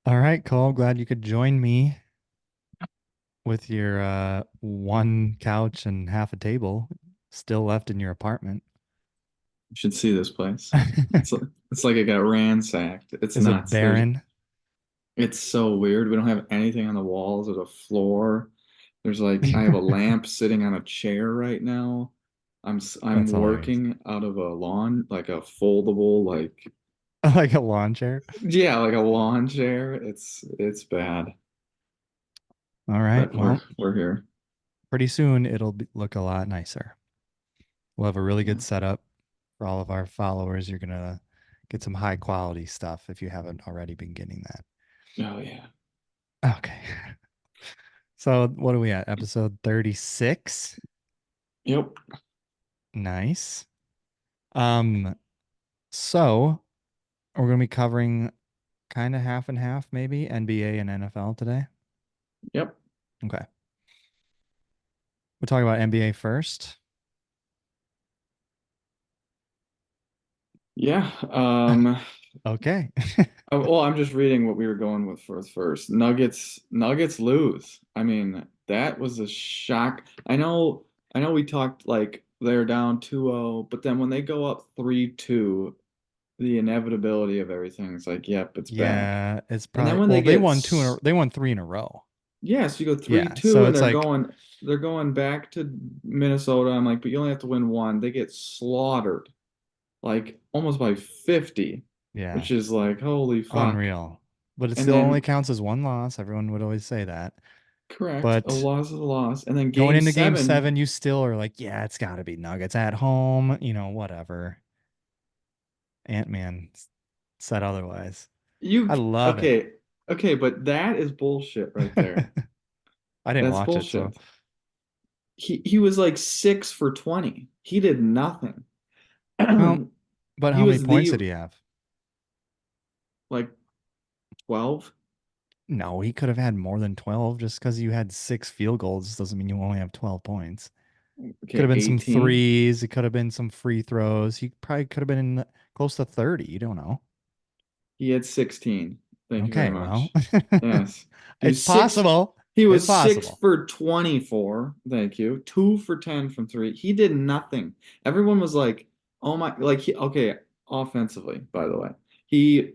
All right, Cole. Glad you could join me with your one couch and half a table still left in your apartment. You should see this place. It's it's like it got ransacked. It's Is it nuts. barren? It's so weird. We don't have anything on the walls or the floor. There's like I have a lamp sitting on a chair right now. I'm That's hilarious. working out of a lawn like a foldable Like a lawn chair. yeah, like a lawn chair. It's bad, All right. but we're Well, we're here. pretty soon look a lot nicer. We'll have a really Yeah. good setup for all of our followers. You're gonna get some high quality stuff if you haven't already been getting that. Oh yeah. Okay. So what are we at? Episode 36. Yep. Nice. Um, so we're gonna be covering kind of half and half, maybe NBA and NFL today. Yep. Okay. We'll talk about NBA first. Yeah. Okay. Well, I'm just reading what we were going with first. Nuggets lose. I mean, that was a shock. I know we talked like they're down 2-0, but then when they go up 3-2, the inevitability of everything is like, yep, it's back. Yeah, it's And then probably when well, they won three in a row. yes, you go Yeah. 3-2 So and it's like, they're going back to Minnesota. I'm like, but you only have to win one. They get slaughtered like almost by 50, yeah, which is like, holy fuck. unreal. But it And still only then counts as one loss. Everyone would always say that. correct. A But loss is a loss. And then going game into game seven, seven, you still are like, yeah, it's gotta be Nuggets at home, whatever. Ant-Man said otherwise. you I love it. okay, okay, but that is bullshit right there. I didn't That's watch it, so bullshit. He was like 6 for 20. He did nothing. well, but He how many was points the did he have? like 12. No, he could have had more than 12. Just because you had six field goals doesn't mean you only have 12 points. Could have Okay, been some 18. threes. It could have been some free throws. He probably could have been in close to 30. You don't know. He had 16. Thank you very Okay, well, much. Yes. He it's was six possible. he It's was six possible. for 24. Thank you. 2 for 10 from three. He did nothing. Everyone was like, oh my, like okay, offensively, by the way. He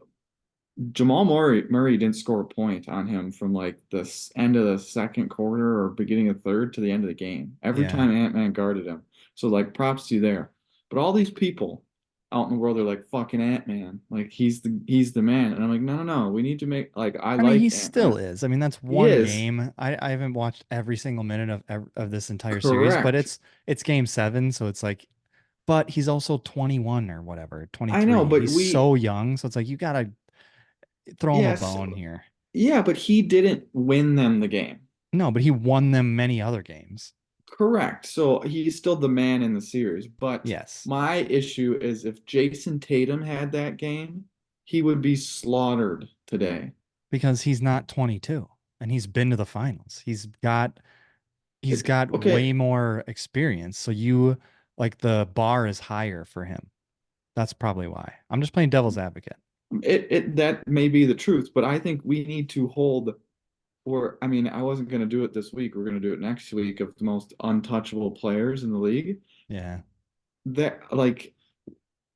Jamal Murray didn't score a point on him from like the end of the second quarter or beginning of third to the end of the game. Every Yeah. time Ant-Man guarded him. So like props to you there. But all these people out in the world are like fucking Ant-Man. Like he's the man. And I'm like, no, no, no. We need to make like I I mean, he like still Ant-Man. is. I mean, that's He one is. game. I haven't watched every single minute of this entire series, but Correct. it's game seven, so it's like, but he's also 21 or whatever, I know, 23. but He's so young, so it's like you gotta throw him a yes. bone here. Yeah, but he didn't win them the game. No, but he won them many other games. Correct. So he's still the man in the series. But Yes, my issue is if Jason Tatum had that game, he would be slaughtered today. because he's not 22 and he's been to the finals. He's got way Okay, more experience. So you like the bar is higher for him. That's probably why. I'm just playing devil's advocate. it that may be the truth, but I think we need to hold or I mean, I wasn't going to do it this week. We're going to do it next week of the most untouchable players in the league. Yeah. That like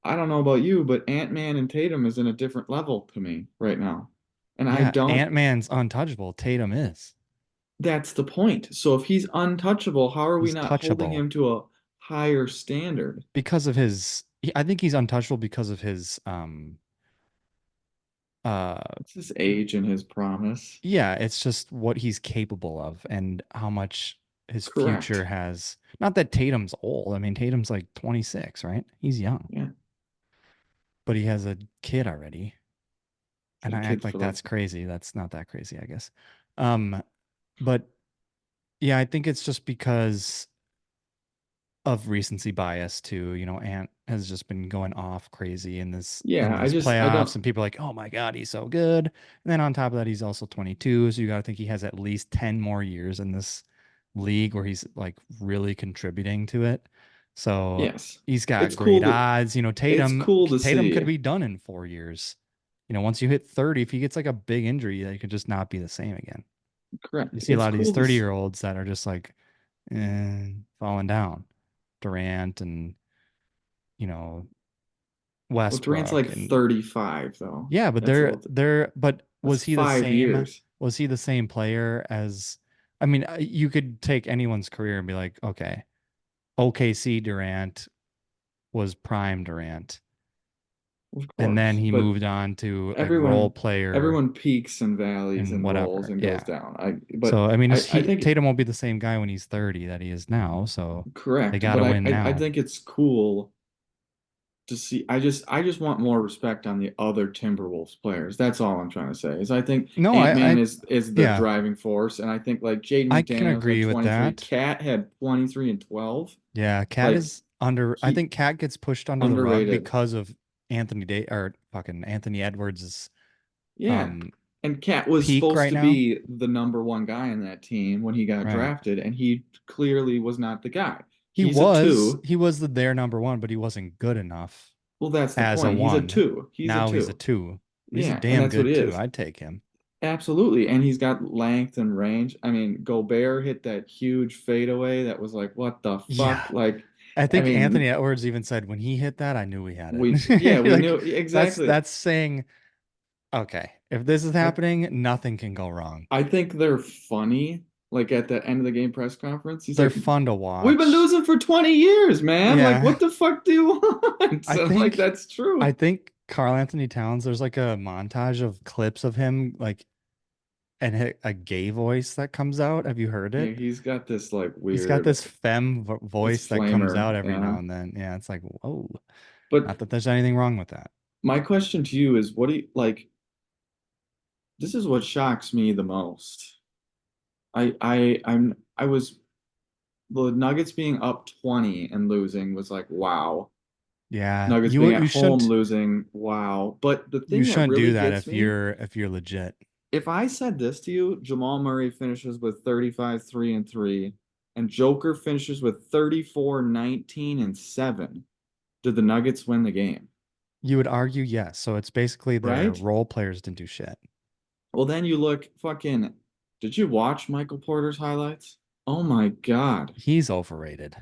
I don't know about you, but Ant-Man and Tatum is in a different level to me right now. And I Yeah, don't Ant-Man's untouchable. Tatum is. That's the point. So if he's untouchable, how are we He's not holding touchable him to a higher standard? because of I think he's untouchable because of his uh It's his age and his promise. yeah, it's just what he's capable of and how much his future Correct. has. Not that Tatum's old. I mean, Tatum's like 26, right? He's young, Yeah. but he has a kid already. And The I act kid like for life. that's crazy. That's not that crazy, I guess. Um, but yeah, I think it's just because of recency bias too. Ant has just been going off crazy in Yeah, these I playoffs, don't and people are like, "Oh my God, he's so good." And then on top of that, he's also 22, so you got to think he has at least 10 more years in this league where he's like really contributing to it. So yes. he's got It's great cool to odds. it's cool to Tatum could see. be done in 4 years. once you hit 30, if he gets like a big injury, they could just not be the same again. You Correct. see a It's lot of these cool to 30-year-olds that are just like falling down. Durant and, you know, well, Durant's Westbrook like and 35 though. yeah, but That's a little but that's was he the 5 years. same player as I mean, you could take anyone's career and be like, okay, OKC Durant was prime Durant, Of and then course. he But moved on to a role everyone player everyone peaks and valleys and and rolls whatever. and goes Yeah. down. But So I mean, I think Tatum won't be the same guy when he's 30 that he is now. So they correct. got But to win I now. think it's cool to see. I just want more respect on the other Timberwolves players. That's all I'm trying to say. Is I think No, Ant-Man is the yeah, driving force, and I think like Jaden I can McDaniels had agree with 23, that. Cat had 23 and 12. Yeah, Cat Like is under. I he think Cat gets pushed under the rug underrated. because of Anthony Edwards' Yeah. um And Cat was peak supposed right to now. be the number one guy in that team when he got Right. drafted, and he clearly was not the guy. He's a two. He was their number one, but he wasn't good enough Well, that's the as a point. He's a one. two. He's a Now he's a two. two. He's a Yeah, and damn that's what good he two. is. I'd take him. Absolutely. And he's got length and range. I mean, Gobert hit that huge fadeaway that was like, what the fuck? Yeah. Like, I I think Anthony mean, Edwards even said when he hit that, I knew we had yeah, it. we knew Like exactly. that's saying, okay, if this is I happening, nothing can go wrong. I think they're funny. Like at the end of the game press conference, he's They're like, fun to "We've been watch. losing for 20 years, man. Like, Yeah. what the fuck do you want?" I So, like, think that's true. Carl Anthony Towns, there's like a montage of clips of him like and a gay voice that comes out. Have you heard Yeah, it? he's got this like He's got weird, this femme this voice that comes flamer. out every Yeah. now and then. Yeah, it's like, whoa. But Not that there's anything wrong with that. my question to you is, what do you like? This is what shocks me the most. I was the Nuggets being up 20 and losing was like, wow. Yeah, Nuggets being at you home shouldn't losing, wow. But the thing that do really that gets me, if you're legit. if I said this to you, Jamal Murray finishes with 35, 3 and 3, and Joker finishes with 34, 19 and 7, did the Nuggets win the game? You would argue yes. So it's basically their Right? role players didn't do shit. Well, then you look fucking. Did you watch Michael Porter's highlights? Oh my God. He's overrated.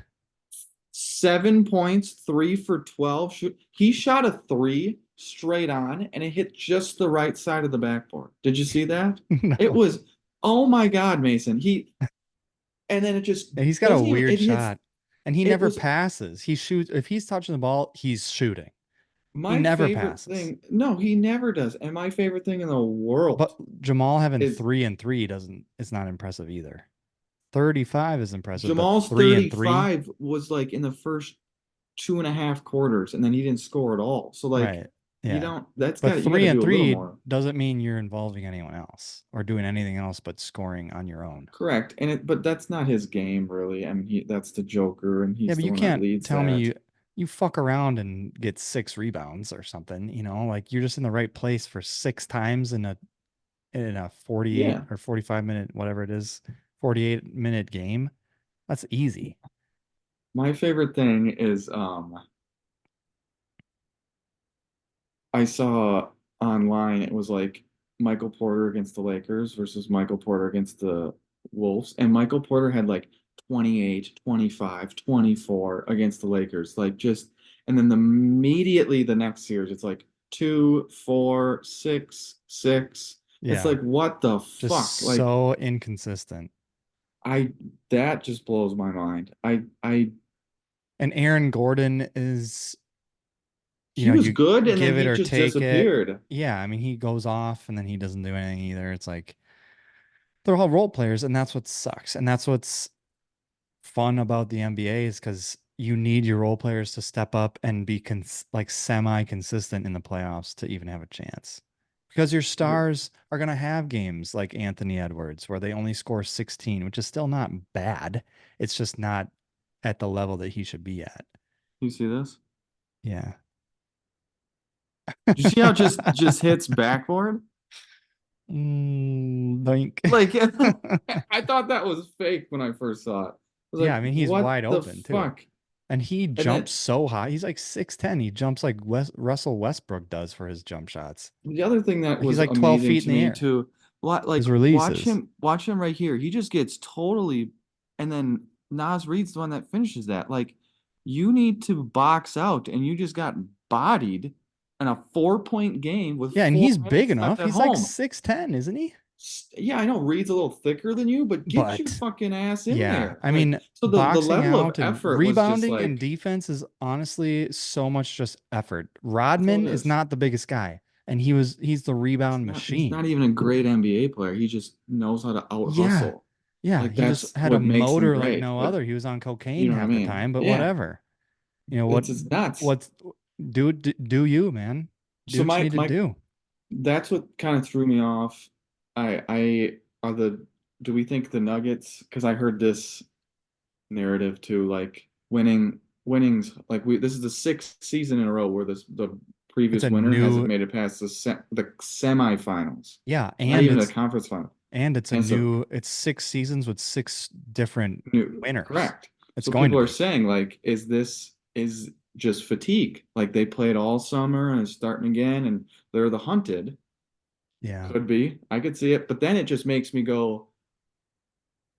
7 points, 3 for 12. Shoot. He shot a three straight on and it hit just the right side of the backboard. Did you see that? It No. was, oh my God, Mason. And then it just He's got a doesn't even, weird it hits, shot. And he it never was passes. He shoots if he's touching the ball, he's shooting. He my never favorite passes. thing. No, he never does. And my favorite thing in the But world Jamal having is 3 and 3 doesn't it's not impressive either. 35 is impressive, but Jamal's 3 and 3, 35 was like in the first 2.5 quarters, and then he didn't score at all. So like right. Yeah. But you got three to and do a little three more. doesn't mean you're involving anyone else or doing anything else but scoring on your own. Correct. But that's not his game really. I mean, that's the Joker, and Yeah, he's but the you one that can't leads tell me that. you fuck around and get 6 rebounds or something, like you're just in the right place for 6 times in a 48 Yeah. or 45 minute, whatever it is, 48-minute game. That's easy. My favorite thing is I saw online it was like Michael Porter against the Lakers versus Michael Porter against the Wolves, and Michael Porter had like 28, 25, 24 against the Lakers. Like just and then immediately the next series it's like 2, 4, 6, 6. It's Yeah, like what the just fuck? Like so inconsistent. I that just blows my mind. I And Aaron Gordon is, he was you good and then give it he or just take it. disappeared. Yeah, I mean, he goes off and then he doesn't do anything either. It's like they're all role players, and that's what sucks. And that's what's fun about the NBA is because you need your role players to step up and be like semi-consistent in the playoffs to even have a chance. Because your stars are going to have games like Anthony Edwards where they only score 16, which is still not bad. It's just not at the level that he should be at. You see this? Yeah. You see how it just hits backboard? Doink. Like I thought that was fake when I first saw it. I was Yeah, like, I mean, he's what wide the open too. fuck? And he And jumps then so high. He's like 6'10". He jumps like Russell Westbrook does for his jump shots. the other thing that Like he's was like 12 amazing feet in to the me air. too, like His releases. watch him right here. He just gets totally, and then Nas Reed's the one that finishes that. Like, you need to box out, and you just got bodied in a 4-point game with Yeah, and four he's big minutes left enough. at He's like home. 6'10", isn't he? Yeah, I know Reed's a little thicker than you, but get your But fucking ass in yeah, there. I Like, mean, so the boxing level of out and effort was just rebounding and like, defense is honestly so much just effort. that's all Rodman it is is. not the biggest guy, and he's the rebound He's not machine. even a great NBA player. He just knows how to out Yeah. hustle. Yeah, Like he just that's had a what makes him motor like great. no But other. He was on you cocaine know what I half the mean? time, but Yeah. whatever. You know what It's just nuts. what's do you, man? Do So what you need to my do. that's what kind of threw me off. I are the do we think the Nuggets, because I heard this narrative too, like winnings, like we this is the sixth season in a row where the It's previous a winner hasn't new made it past the semifinals, yeah, not even the conference final. and it's a And so new it's 6 seasons with 6 different winners. correct. It's So going to people are be. saying, like, is just fatigue? Like they played all summer and it's starting again, and they're the hunted. Yeah. Could be. I could see it. But then it just makes me go,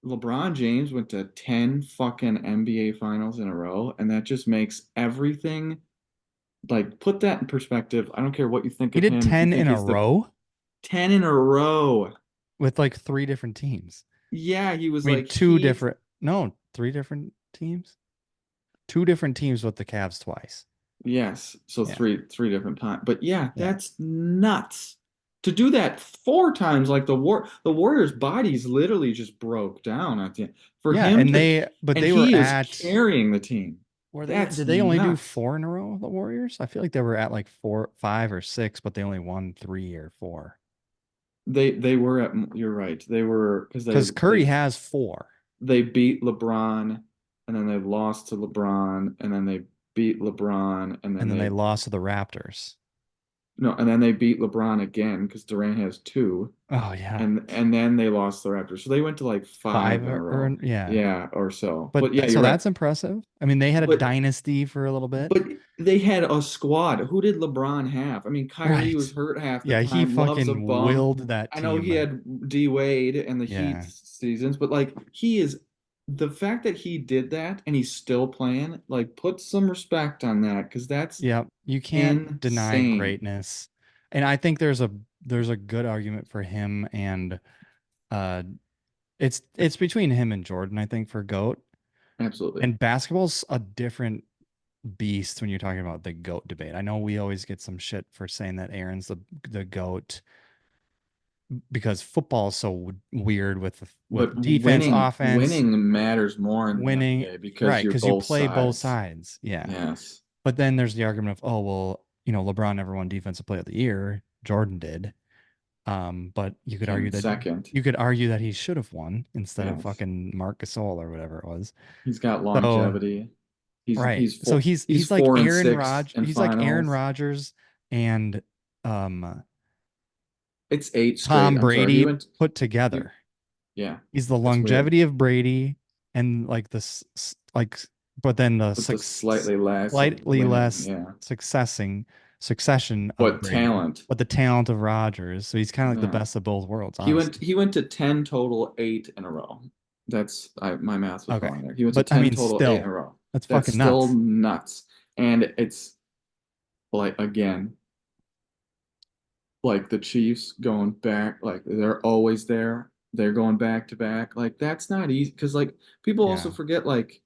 LeBron James went to 10 fucking NBA finals in a row, and that just makes everything, like, put that in perspective. I don't care what you think He of did him. If you 10 think in a he's the row 10 in a row. with like 3 different teams. Yeah, he was I mean, like Heat. no, 3 different teams. 2 different teams with the Cavs twice. Yes, so Yeah. three different times. But yeah, Yeah. that's nuts. To do that 4 times, like the Warriors' bodies literally just broke down at the end. For Yeah, him to, but and they were he is at carrying the team. That's did they only do nuts. 4 in a row, the Warriors? I feel like they were at like 4, 5 or 6, but they only won 3 or 4. They were at, you're right. They were, because Because Curry has 4, they beat LeBron, and then they lost to LeBron, and then they beat LeBron, and then and then they they lost to the Raptors. no, and then they beat LeBron again because Durant has two. Oh yeah, And then they lost the Raptors. So they went to like five five in a or row. yeah. Yeah, or so. But But yeah, so you're right. that's impressive. I mean, they had a But dynasty for a little bit. but they had a squad. Who did LeBron have? I mean, Kyrie was Right. hurt half the Yeah, he time. Love's a fucking bum. willed that I know he team. had D Wade and the Heat Yeah. seasons, but like he is, the fact that he did that and he's still playing, like, put some respect on that, because that's Yeah. You can't deny insane. greatness. And I think there's a good argument for him and uh it's between him and Jordan, I think, for GOAT. Absolutely. And basketball's a different beast when you're talking about the GOAT debate. I know we always get some shit for saying that Aaron's the GOAT because football is so weird But with defense, offense, winning matters more in the winning, NBA because right? you're Because you both play both sides. sides. Yeah. Yes. But then there's the argument of, oh, well, LeBron never won Defensive Player of the Year. Jordan did. But Came second. you could argue that he should have won instead of Yes. fucking Marc Gasol or whatever it was. He's got So longevity. right. So He's like 4-6 in He's like Aaron finals. Rodgers and It's eight straight. Tom I'm sorry. Brady put He together. yeah, He's the that's weird. longevity of Brady and like but then the With the slightly less slightly winning, less yeah. succession of But Brady, talent. but the talent of Rodgers. So he's kind of like the Yeah. best of both worlds, honestly. He went to 10 total, 8 in a row. That's my math was Okay. wrong there. He went to But I 10 mean, total, 8 in a still, row. that's That's fucking still nuts. nuts. And it's like, again, like the Chiefs going back, like they're always there. They're going back to back. Like that's not easy, because like people also Yeah. forget, like,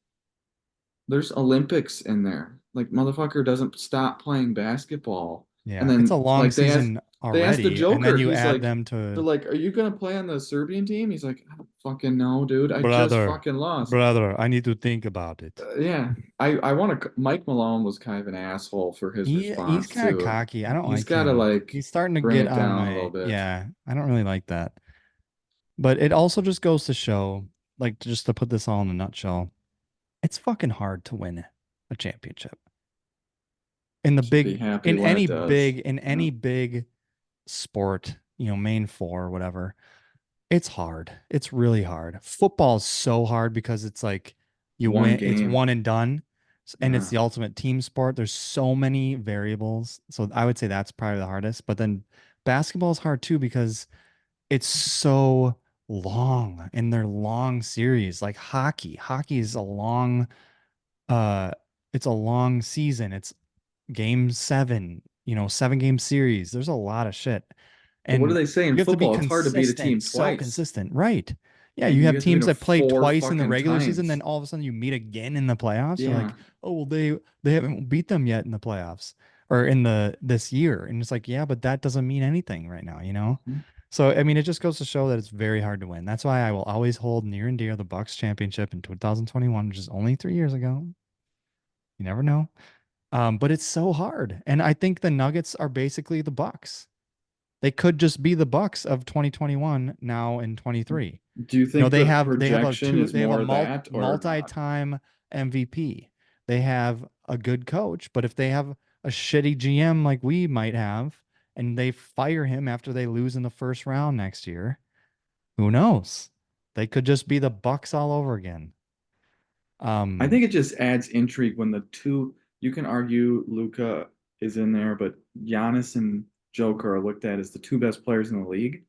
there's Olympics in there. Like, motherfucker doesn't stop playing basketball. And Yeah. It's a then long like season they asked the already. And then Joker, you he's add like, them they're to like, "Are you gonna play on the Serbian team?" He's like, "I don't fucking know, dude. I just brother, fucking lost." I need to think about it. Yeah. I want to Mike Malone was kind of an asshole for his He's response kind of too. cocky. I don't He's like got to, him. like, He's starting to bring get it on down a little my, bit. yeah, I don't really like that. But it also just goes to show, like, just to put this all in a nutshell, it's fucking hard to win a championship. Just be happy when it does. In Yeah. any big sport, main four, whatever, it's hard. It's really hard. Football's so hard because it's like you One win, it's game. one and done. And it's Yeah. the ultimate team sport. There's so many variables. So I would say that's probably the hardest. But then basketball is hard too because it's so long and they're long series. Like hockey. Hockey is a long uh it's a long season. It's game 7, 7 game series. There's a lot of shit. But what do And they say in you have to be football? It's hard to beat a team consistent, so twice, consistent. Right. Yeah, and you you have have to beat teams them that play four twice in the fucking regular season, then times. all of a sudden you meet again in the playoffs. You're Yeah. like, oh well, they haven't beat them yet in the playoffs or in the this year. And it's like, yeah, but that doesn't mean anything right now? Mhm. So I mean, it just goes to show that it's very hard to win. That's why I will always hold near and dear the Bucks championship in 2021, which is only 3 years ago. You never know. But it's so hard. And I think the Nuggets are basically the Bucks. They could just be the Bucks of 2021 now in 23. Do you think They the have projection is they have a more that or not? multi-time MVP. They have a good coach, but if they have a shitty GM like we might have, and they fire him after they lose in the first round next year, who knows? They could just be the Bucks all over again. I Um, think it just adds intrigue when the two, you can argue Luca is in there, but Giannis and Joker are looked at as the two best players in the league.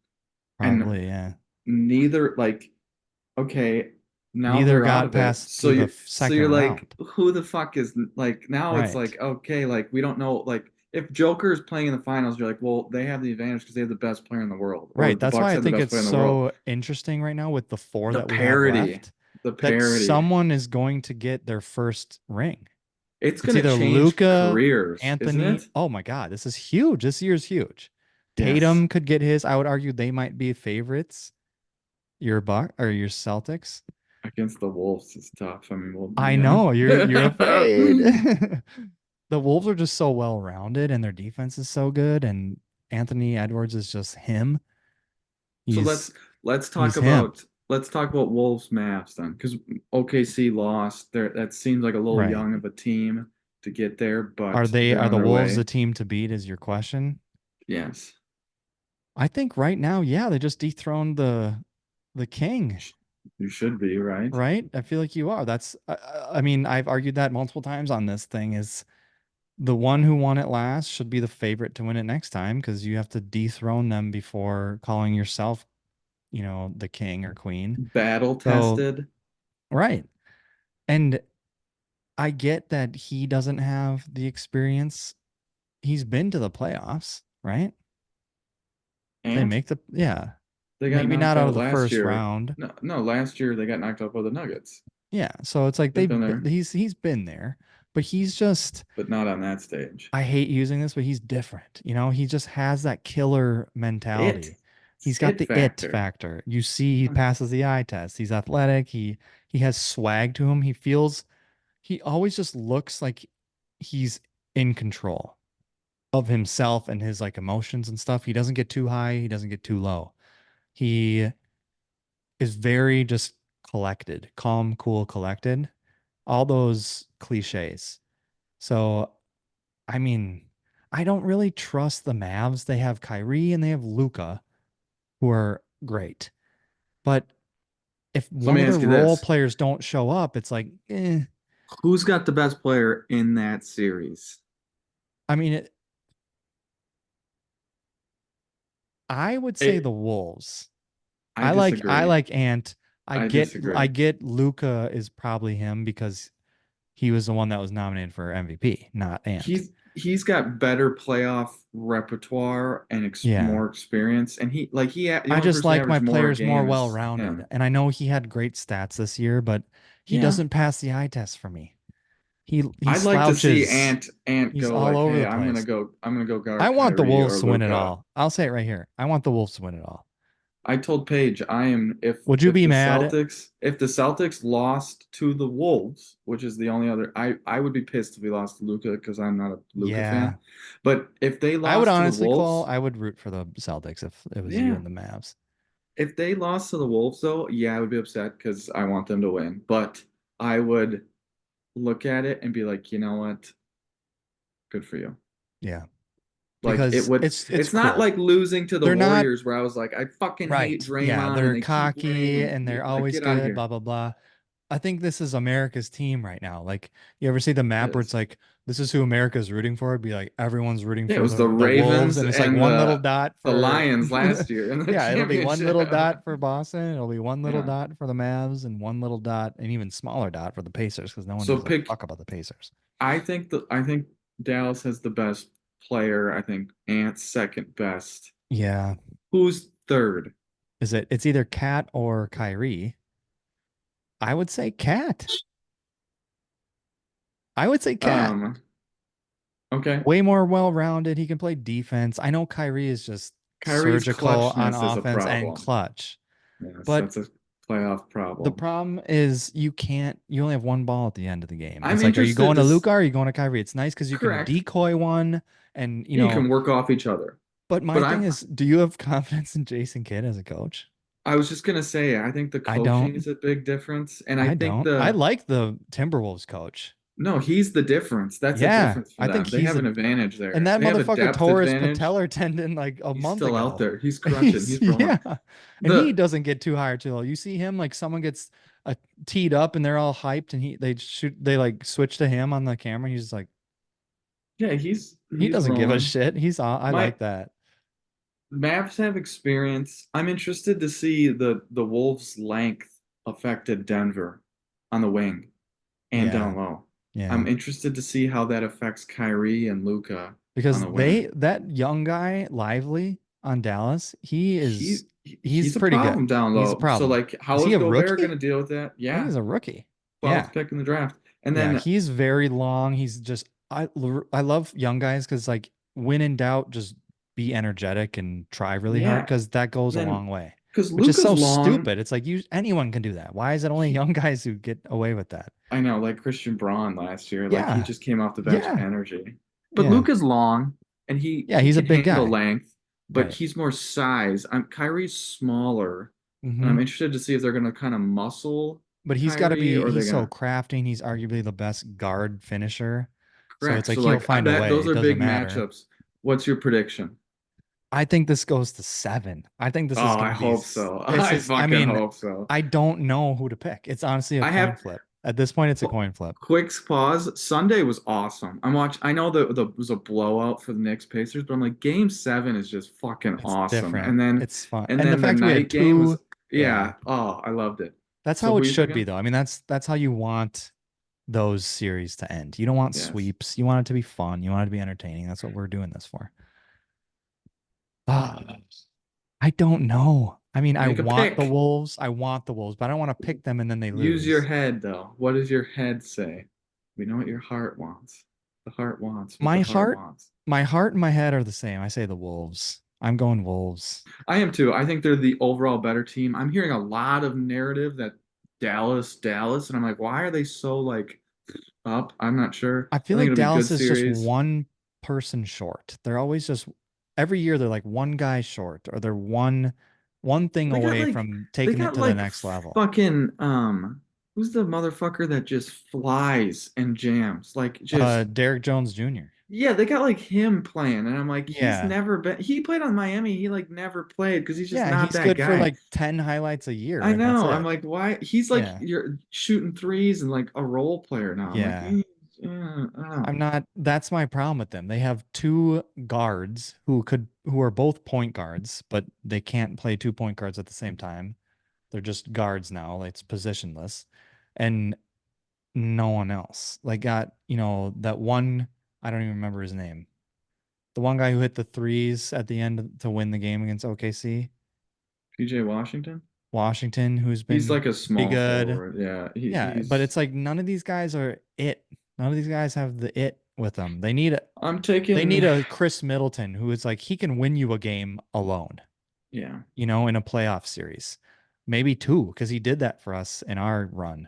And Probably, yeah. neither, like, okay, now Neither they're out got of it. past through the So second you're like, round. who the fuck is like now it's Right. like, okay, like we don't know, like if Joker is playing in the finals, you're like, well, they have the advantage because they have the best player in the world, or Right. the That's why Bucks I have the think best it's player in the world. so interesting right now with the four The that we have parity, left the that parity. someone is going to get their first ring. It's It's gonna either change Luca, careers, isn't Anthony. it? Oh my God, this is huge. This year's huge. Yes. Tatum could get his. I would argue they might be favorites. Your Buck or your Celtics. Against the Wolves is tough. I mean, well, I yeah. know you're afraid. The Wolves are just so well rounded and their defense is so good. And Anthony Edwards is just him. So He's let's he's talk him. about Wolves Mavs then, because OKC lost. There that seems like a little Right. young of a team to get there, but they're Are on the their Wolves way. the team to beat is your question? Yes. I think right now, yeah, they just dethroned the king, You should be, right? right? I feel like you are. That's I mean, I've argued that multiple times on this thing is the one who won it last should be the favorite to win it next time because you have to dethrone them before calling yourself, the king or queen. Battle So, tested. right. And I get that he doesn't have the experience. He's been to the playoffs, right? They And make yeah, they got maybe knocked not out of out the last first year. round. No, no, last year they got knocked out by the Nuggets. Yeah, so it's like They've been there, he's been there, but he's just but not on that stage. I hate using this, but he's different. He just has that killer It, mentality. He's it's got it the it factor. factor. You see, he passes the eye test. He's athletic. He has swag to him. He always just looks like he's in control of himself and his like emotions and stuff. He doesn't get too high. He doesn't get too low. He is very just collected, calm, cool, collected. All those cliches. So, I mean, I don't really trust the Mavs. They have Kyrie and they have Luca, who are great. But if So let one me of their ask you role this. players don't show up, it's like, eh. Who's got the best player in that series? I mean, I would say the It, Wolves. I I disagree. like Ant. I I disagree. get Luca is probably him because he was the one that was nominated for MVP, not Ant. He's got better playoff repertoire and Yeah. more experience, and the I only just person to like my average more a players more game well is rounded. him. And I know he had great stats this year, but he Yeah, doesn't pass the eye test for me. He I'd like to see slouches. Ant He's go all like, over hey, the place. I'm gonna go I guard want the Kyrie Wolves or to win it Luca. all. I'll say it right here. I want the Wolves to win it all. I told Paige I am Would you be mad? If the Celtics lost to the Wolves, which is the only other I would be pissed if we lost to Luca because I'm not a Luca Yeah. fan. But if they I would lost to the honestly call, Wolves, I would root for the Celtics if it was you yeah. and the Mavs. If they lost to the Wolves though, yeah, I would be upset because I want them to win. But I would look at it and be like, you know what? Good for you. Yeah. Like it Because would it's it's not cool. like losing to the They're not Warriors where I was like, I fucking hate right. Yeah, Draymond and they're they keep winning cocky and and they're like always get out of good, blah here. blah blah. I think this is America's team right now. Like, you ever see the It map where it's is. like, this is who America's rooting for? It'd be like everyone's rooting Yeah, it for was the the Wolves, Ravens and it's like and one little dot the for Lions last year in the yeah, it'll be one championship. little dot for Boston, it'll be one little Yeah. dot for the Mavs, and one little dot, and even smaller dot for the Pacers, because no one So gives a pick fuck about the Pacers. I think Dallas has the best player. I think Ant's second best. Yeah. Who's third? It's either Cat or Kyrie. I would say Cat. I would say Cat. Um, okay. Way more well-rounded. He can play defense. I know Kyrie is just Kyrie's surgical on clutchness is a offense and problem. clutch. Yes, But that's a playoff the problem. problem is you only have one ball at the end of the game. I'm It's like, are you interested going to to Luka or are you going to Kyrie? It's nice because you can correct. decoy one and You can work off each other. but my But thing is, do you have confidence in Jason Kidd as a coach? I was just gonna say, I think the I coaching don't. is a big difference. And I I think don't. I like the Timberwolves coach. no, he's the difference. That's a Yeah, difference for I think them. They he's have a an advantage and there. that They have a motherfucker depth tore his advantage. patellar tendon like a He's month still out ago. there. He's crutching. He's rolling. Yeah. And he The doesn't get too high or too low. You see him like someone gets teed up and they're all hyped and they like switch to him on the camera. He's just like yeah, he he's doesn't give a rolling. shit. I My like that. Mavs have experience. I'm interested to see the Wolves' length affected Denver on the wing and Yeah. down low. Yeah. I'm interested to see how that affects Kyrie and Luca on Because the wing. that young guy, Lively on Dallas, he's He's a pretty good. problem down He's a low. So problem. like, Is how he is a Gobert going rookie? to deal with that? I think Yeah, he's a rookie. 12th Yeah. pick in the draft, and Yeah, then he's very long. He's just I love young guys because like when in doubt, just be energetic and try really hard yeah, because that goes a then long way. because Which is Luca's so long, stupid. It's like you anyone can do that. Why is it only he young guys who get away with that? I know, like Christian Braun last year, like he Yeah, just came off the bench yeah, energy. But yeah, Luke is long and yeah. he He's a can big handle guy, length, but right? he's more size. Kyrie's smaller, and I'm Hmm. interested to see if they're gonna kind of muscle But he's got to Kyrie be. or He's they're so gonna crafting. He's arguably the best guard finisher. So it's correct. like So he'll like find a that way. those It are doesn't big matter. matchups. What's your prediction? I think this goes to 7. I think this is Oh, going I to be, hope so. this I is, I fucking mean, hope so. I don't know who to pick. It's honestly a I coin have flip. At this point, it's a coin flip. quick pause. Sunday was awesome. I know that the was a blowout for the Knicks Pacers, but I'm like Game 7 is just fucking It's awesome. different. It's fun. And And the then the fact we had night game was two, yeah, yeah. Oh, I loved it. that's So how who it you should be, picking? though. I mean, that's how you want those series to end. You don't want Yes. sweeps. You want it to be fun. You want it to be entertaining. That's what we're doing this for. Ah, I don't know. I mean, I Make a want the pick. Wolves. I want the Wolves, but I don't want to pick them and then they Use your lose. head though. What does your head say? We know what your heart wants. The heart wants what the My heart heart, wants. my heart and my head are the same. I say the Wolves. I'm going Wolves. I am too. I think they're the overall better team. I'm hearing a lot of narrative that Dallas, and I'm like, why are they so like up? I'm not sure. I I feel think like it'll be a good Dallas is just series. one person short. They're always just every year they're like one guy short or they're one thing They got away like from they taking it got to the like next level. fucking who's the motherfucker that just flies and jams? Like just Derek Jones Jr. yeah, they got like him playing, and I'm like, Yeah. he played on Miami, he like never played because he's just Yeah, not he's that good for guy. like 10 highlights a year I and that's know. I'm it. like, why? He's like Yeah. you're shooting threes and like a role player now. I'm like, Yeah. yeah, I don't know. I'm not that's my problem with them. They have two guards who are both point guards, but they can't play two point guards at the same time. They're just guards now. Like, it's positionless. And no one else. Like, got, that one, I don't even remember his name. The one guy who hit the threes at the end to win the game against OKC, PJ Washington? Washington, who's He's been like a pretty small good. forward. Yeah, Yeah, but he's it's like none of these guys are it. None of these guys have the it with them. I'm They taking need a Chris Middleton who is like he can win you a game alone. yeah. In a playoff series. Maybe two, because he did that for us in our run.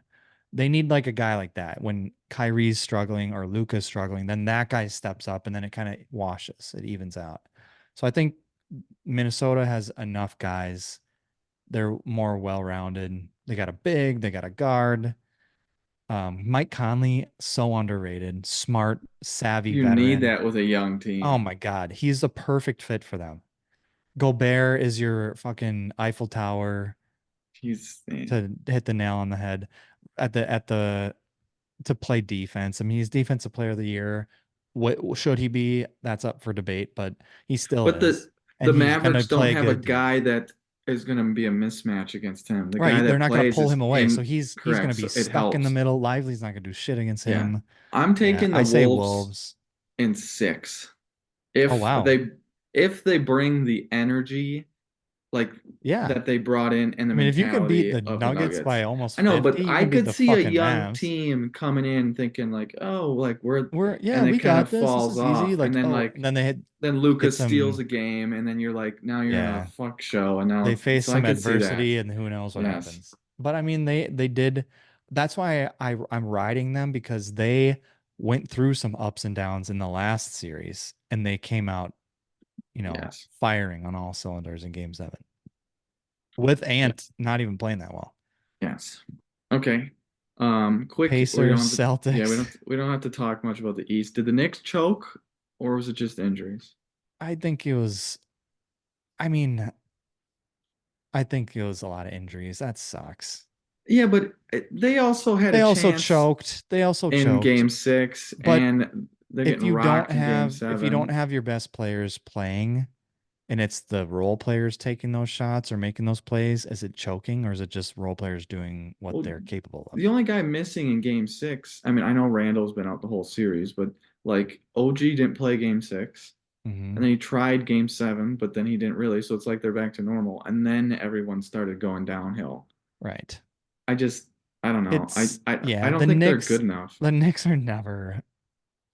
They need like a guy like that. When Kyrie's struggling or Luka's struggling, then that guy steps up and then it kind of washes, it evens out. So I think Minnesota has enough guys. They're more well-rounded. They got a big, they got a guard. Mike Conley, so underrated, smart, savvy You need veteran. that with a young Oh team. my God, he's the perfect fit for them. Gobert is your fucking Eiffel Tower He's to hit the nail on the head. at the to play defense. I mean, he's defensive player of the year. What should he be? That's up for debate, but he still But is. And the he's gonna Mavericks don't play have a good D. guy that is going to be a mismatch against him. The guy Right. They're that not gonna plays pull is him away. So in he's gonna correct, be so it stuck in the helps. middle. Lively's not gonna do shit against Yeah. him. I'm Yeah, taking the I say Wolves Wolves. in 6. Oh If wow. they bring the energy like Yeah. that they brought in and the I mean, if you can beat mentality the of the Nuggets by Nuggets. almost I know, 50, but you I can beat could the see a fucking young Mavs. team coming in thinking like, oh, like we're Yeah, and it we kind of got this. This falls is easy. off. And Like, then oh, and like then they then get Lucas steals some, a game and then you're like now you're in a yeah, fuck show and they now face so I some could see that. adversity and who knows what Yes. happens. But I mean, they did. That's why I'm riding them because they went through some ups and downs in the last series and they came out, Yes. firing on all cylinders in game 7 with Yeah. Ant not even playing that well. Yes. Okay. Quick, we Pacers, don't have to, yeah, Celtics. we don't have to talk much about the East. Did the Knicks choke or was it just injuries? I think it was, I mean, I think it was a lot of injuries. That sucks. Yeah, but they also had a They also chance choked. They also in choked. game 6 But and they're getting rocked in game if you don't 7. have your best players playing and it's the role players taking those shots or making those plays, is it choking or is it just role players doing what Well, they're capable the of? only guy missing in game 6, I mean, I know Randall's been out the whole series, but like OG didn't play game 6. And Hmm. then he tried game 7, but then he didn't really. So it's like they're back to normal. And then everyone started going downhill. Right. I just, I don't know. It's I yeah, don't think they're good enough. The Knicks are never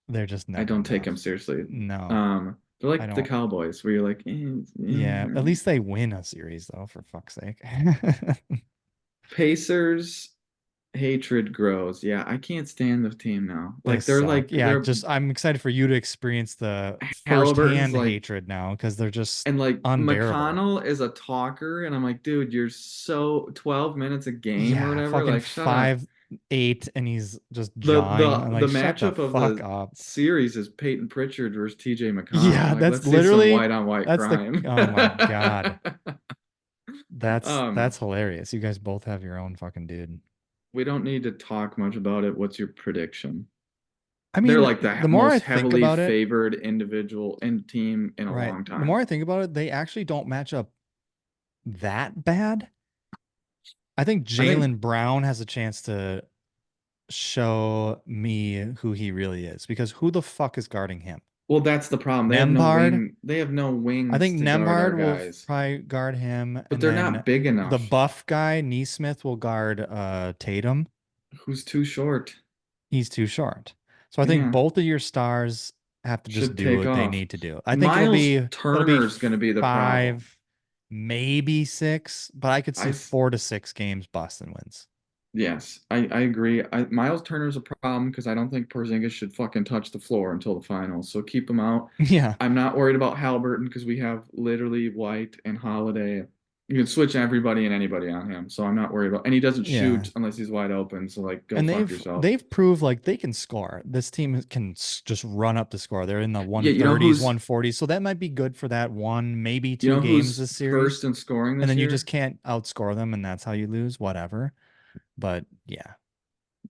they're just I never don't take them enough. seriously. No, They're I like the don't. Cowboys, where you're like, Yeah, at least they win a series though, for fuck's sake. Pacers hatred grows. Yeah, I can't stand the team now. They Like they're suck. like Yeah, they're just I'm excited for you to experience the Halliburton's firsthand like hatred now because they're just and like unbearable. McConnell is a talker, and I'm like, dude, you're so 12 minutes a game or Yeah, whatever. fucking Like, shut up. 5'8" and he's just The jawing. I'm the like, shut the matchup of fuck the up. series is Peyton Pritchard versus TJ McConnell. I'm Yeah, like, that's let's see some literally white on white that's the crime. oh my God. Um, That's hilarious. You guys both have your own fucking dude. we don't need to talk much about it. What's your prediction? I They're mean, like the the more I most think heavily about it, favored individual and team in a right? long The more time. I think about it, they actually don't match up that bad. I think I think, Jalen Brown has a chance to show me who he really is because who the fuck is guarding him? well, that's the problem. They have no Nembhard? wing. They have no I wings think to guard our Nembhard will guys, probably guard him, but and they're then not big the enough. buff guy, Neesmith, will guard Tatum. Who's too short? He's too short. So I think Yeah, both of your stars have to just should do take what they off. need to do. I think Miles it'll be Turner's going to be the problem. 5, maybe 6, but I could I see 4 to 6 games Boston wins. Yes, I agree. Miles Turner's a problem because I don't think Porzingis should fucking touch the floor until the finals. So keep him out. Yeah. I'm not worried about Halliburton because we have literally White and Holiday. You can switch everybody and anybody on him, so I'm not worried about. And he doesn't Yeah. shoot unless he's wide open. So like, go And fuck yourself. they've proved like they can score. This team can just run up the score. They're in the Yeah, 130s, 140s. So that might be good for that one, maybe you 2 know games who's this first series. in scoring And this then you just year? can't outscore them and that's how you lose, whatever. But yeah.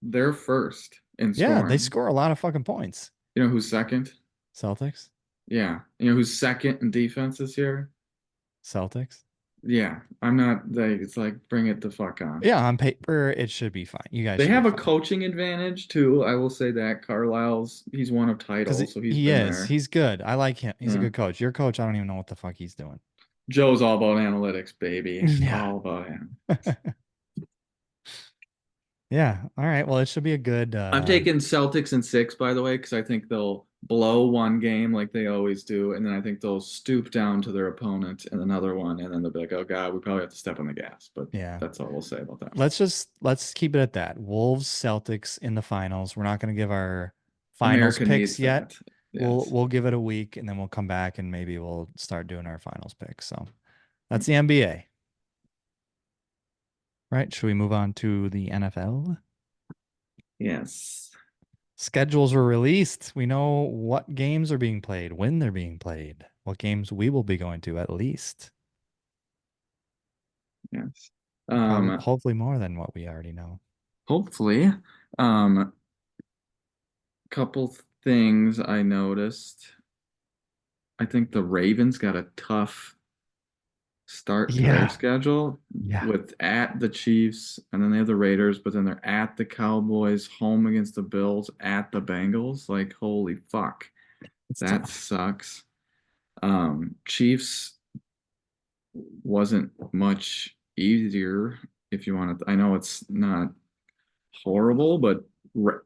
They're first in Yeah, they scoring. score a lot of fucking points. You know who's second? Celtics. Yeah. You know who's second in defense this year? Celtics. Yeah. I'm not like it's like bring it the fuck on. Yeah, on paper it should be fine. You guys They should be have a fine. coaching advantage too. I will say that Carlisle's he's won a Because title, so he's he been is. there. He's good. I like him. He's a Yeah. good coach. Your coach, I don't even know what the fuck he's doing. Joe's all about analytics, baby. Yeah. All about him. Yeah. All right. Well, it should be a good I'm taking Celtics in 6, by the way, because I think they'll blow one game like they always do, and then I think they'll stoop down to their opponent in another one, and then they'll be like, "Oh God, we probably have to step on the gas." But yeah. that's all we'll say about that one. Let's keep it at that. Wolves, Celtics in the finals. We're not going to give our finals America picks needs yet. that. Yes. We'll give it a week and then we'll come back and maybe we'll start doing our finals picks. So that's the NBA. Right? Should we move on to the NFL? Yes. Schedules were released. We know what games are being played, when they're being played, what games we will be going to at least. Yes. Probably, Um, hopefully more than what we already know. hopefully. Um, couple things I noticed. I think the Ravens got a tough start to their Yeah. schedule Yeah. with at the Chiefs, and then they have the Raiders, but then they're at the Cowboys, home against the Bills, at the Bengals. Like, holy fuck, It's that tough. sucks. Chiefs wasn't much easier if you want to. I know it's not horrible, but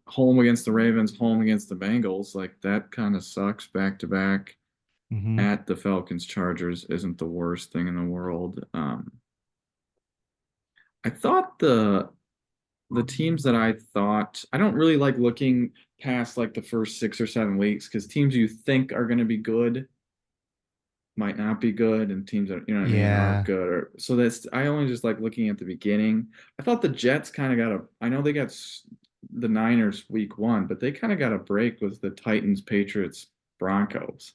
home against the Ravens, home against the Bengals, like that kind of sucks back to back. Hmm. At the Falcons Chargers isn't the worst thing in the world. I thought the teams that I thought I don't really like looking past like the first 6 or 7 weeks because teams you think are going to be good might not be good, and teams that you know what I mean aren't Yeah. good. Or so that's I only just like looking at the beginning. I thought the Jets kind of got a. I know they got the Niners week 1, but they kind of got a break with the Titans, Patriots, Broncos.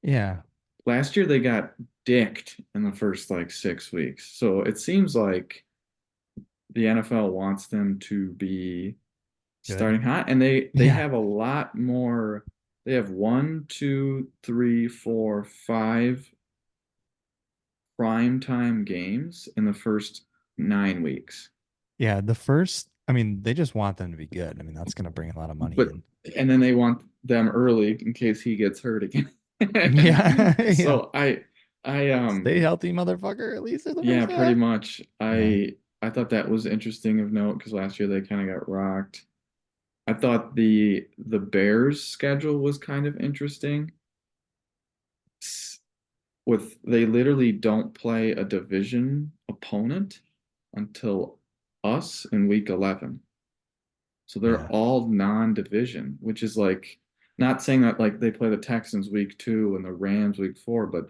Yeah. Last year they got dicked in the first like 6 weeks. So it seems like the NFL wants them to be Good. starting hot, and they Yeah. have a lot more. They have one, two, three, four, five prime time games in the first 9 weeks. Yeah. The first, I mean, they just want them to be good. I mean, that's going to bring a lot of money But in. and then they want them early in case he gets hurt again. Yeah. Yeah. So I Stay healthy, motherfucker, at least in the yeah, first pretty half. much. Yeah. I thought that was interesting of note because last year they kind of got rocked. I thought the Bears schedule was kind of interesting. With they literally don't play a division opponent until us in week 11. So they're Yeah. all non-division, which is like not saying that like they play the Texans week 2 and the Rams week 4, but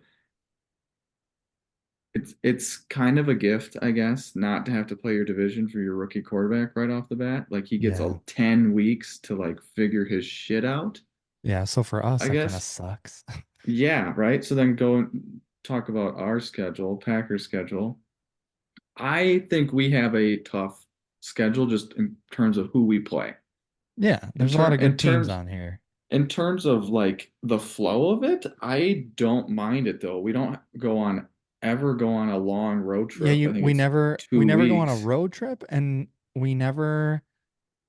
it's kind of a gift, I guess, not to have to play your division for your rookie quarterback right off the bat. Like he gets a Yeah. 10 weeks to like figure his shit out, Yeah. So for us, I that kind of guess. sucks. Yeah, right. So then go and talk about our schedule, Packers schedule. I think we have a tough schedule just in terms of who we play. Yeah. In There's a lot term of in good teams terms on here. in terms of like the flow of it, I don't mind it though. We don't go on a long road Yeah. trip. I think We it's never, we two never go on a weeks. road trip and we never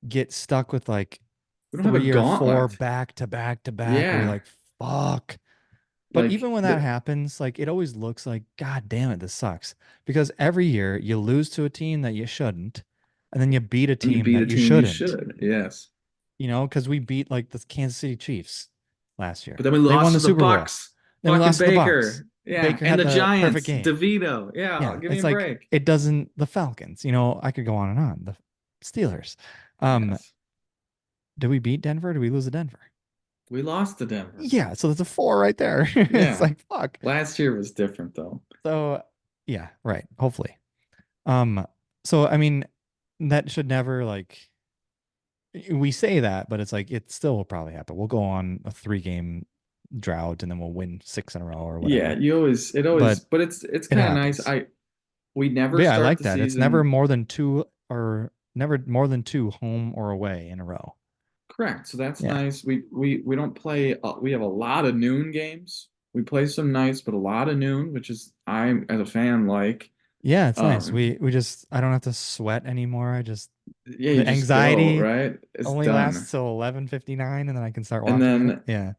get stuck with like We don't have a 3 or 4 gauntlet. back to back to back where you're Yeah. like, fuck. But Like even when that the happens, like it always looks like, God damn it, this sucks. Because every year you lose to a team that you shouldn't, and then you beat a and you team beat a that you team you shouldn't. should. Yes. Because we beat like the Kansas City Chiefs last But year. then we They won lost the to the Super Bowl. Bucks. Then we Fucking lost to the Bucks. Baker. Yeah. Baker And had the the perfect Giants. game. DeVito. Yeah. Yeah, Give me it's a like break. it doesn't the Falcons, I could go on and on. The Steelers. Um, Yes. did we beat Denver? Did we lose to Denver? We lost to Denver. Yeah, so that's a 4 right there. It's Yeah. like fuck. Last year was different though. So yeah, right. Hopefully. Um, so I mean, that should never like we say that, but it's like it still will probably happen. We'll go on a 3 game drought and then we'll win 6 in a row or Yeah, whatever. it always But but it's it kind of nice. happens. We never But yeah, I start like the that. It's never season more than two or never more than two home or away in a row. correct. So that's Yeah. nice. We don't play we have a lot of noon games. We play some nights, but a lot of noon, which is I as a fan like Yeah, it's nice. um We just I don't have to sweat anymore. I just yeah, you the just go, anxiety right? It's only done. lasts till 11:59 and then I can start And watching it. then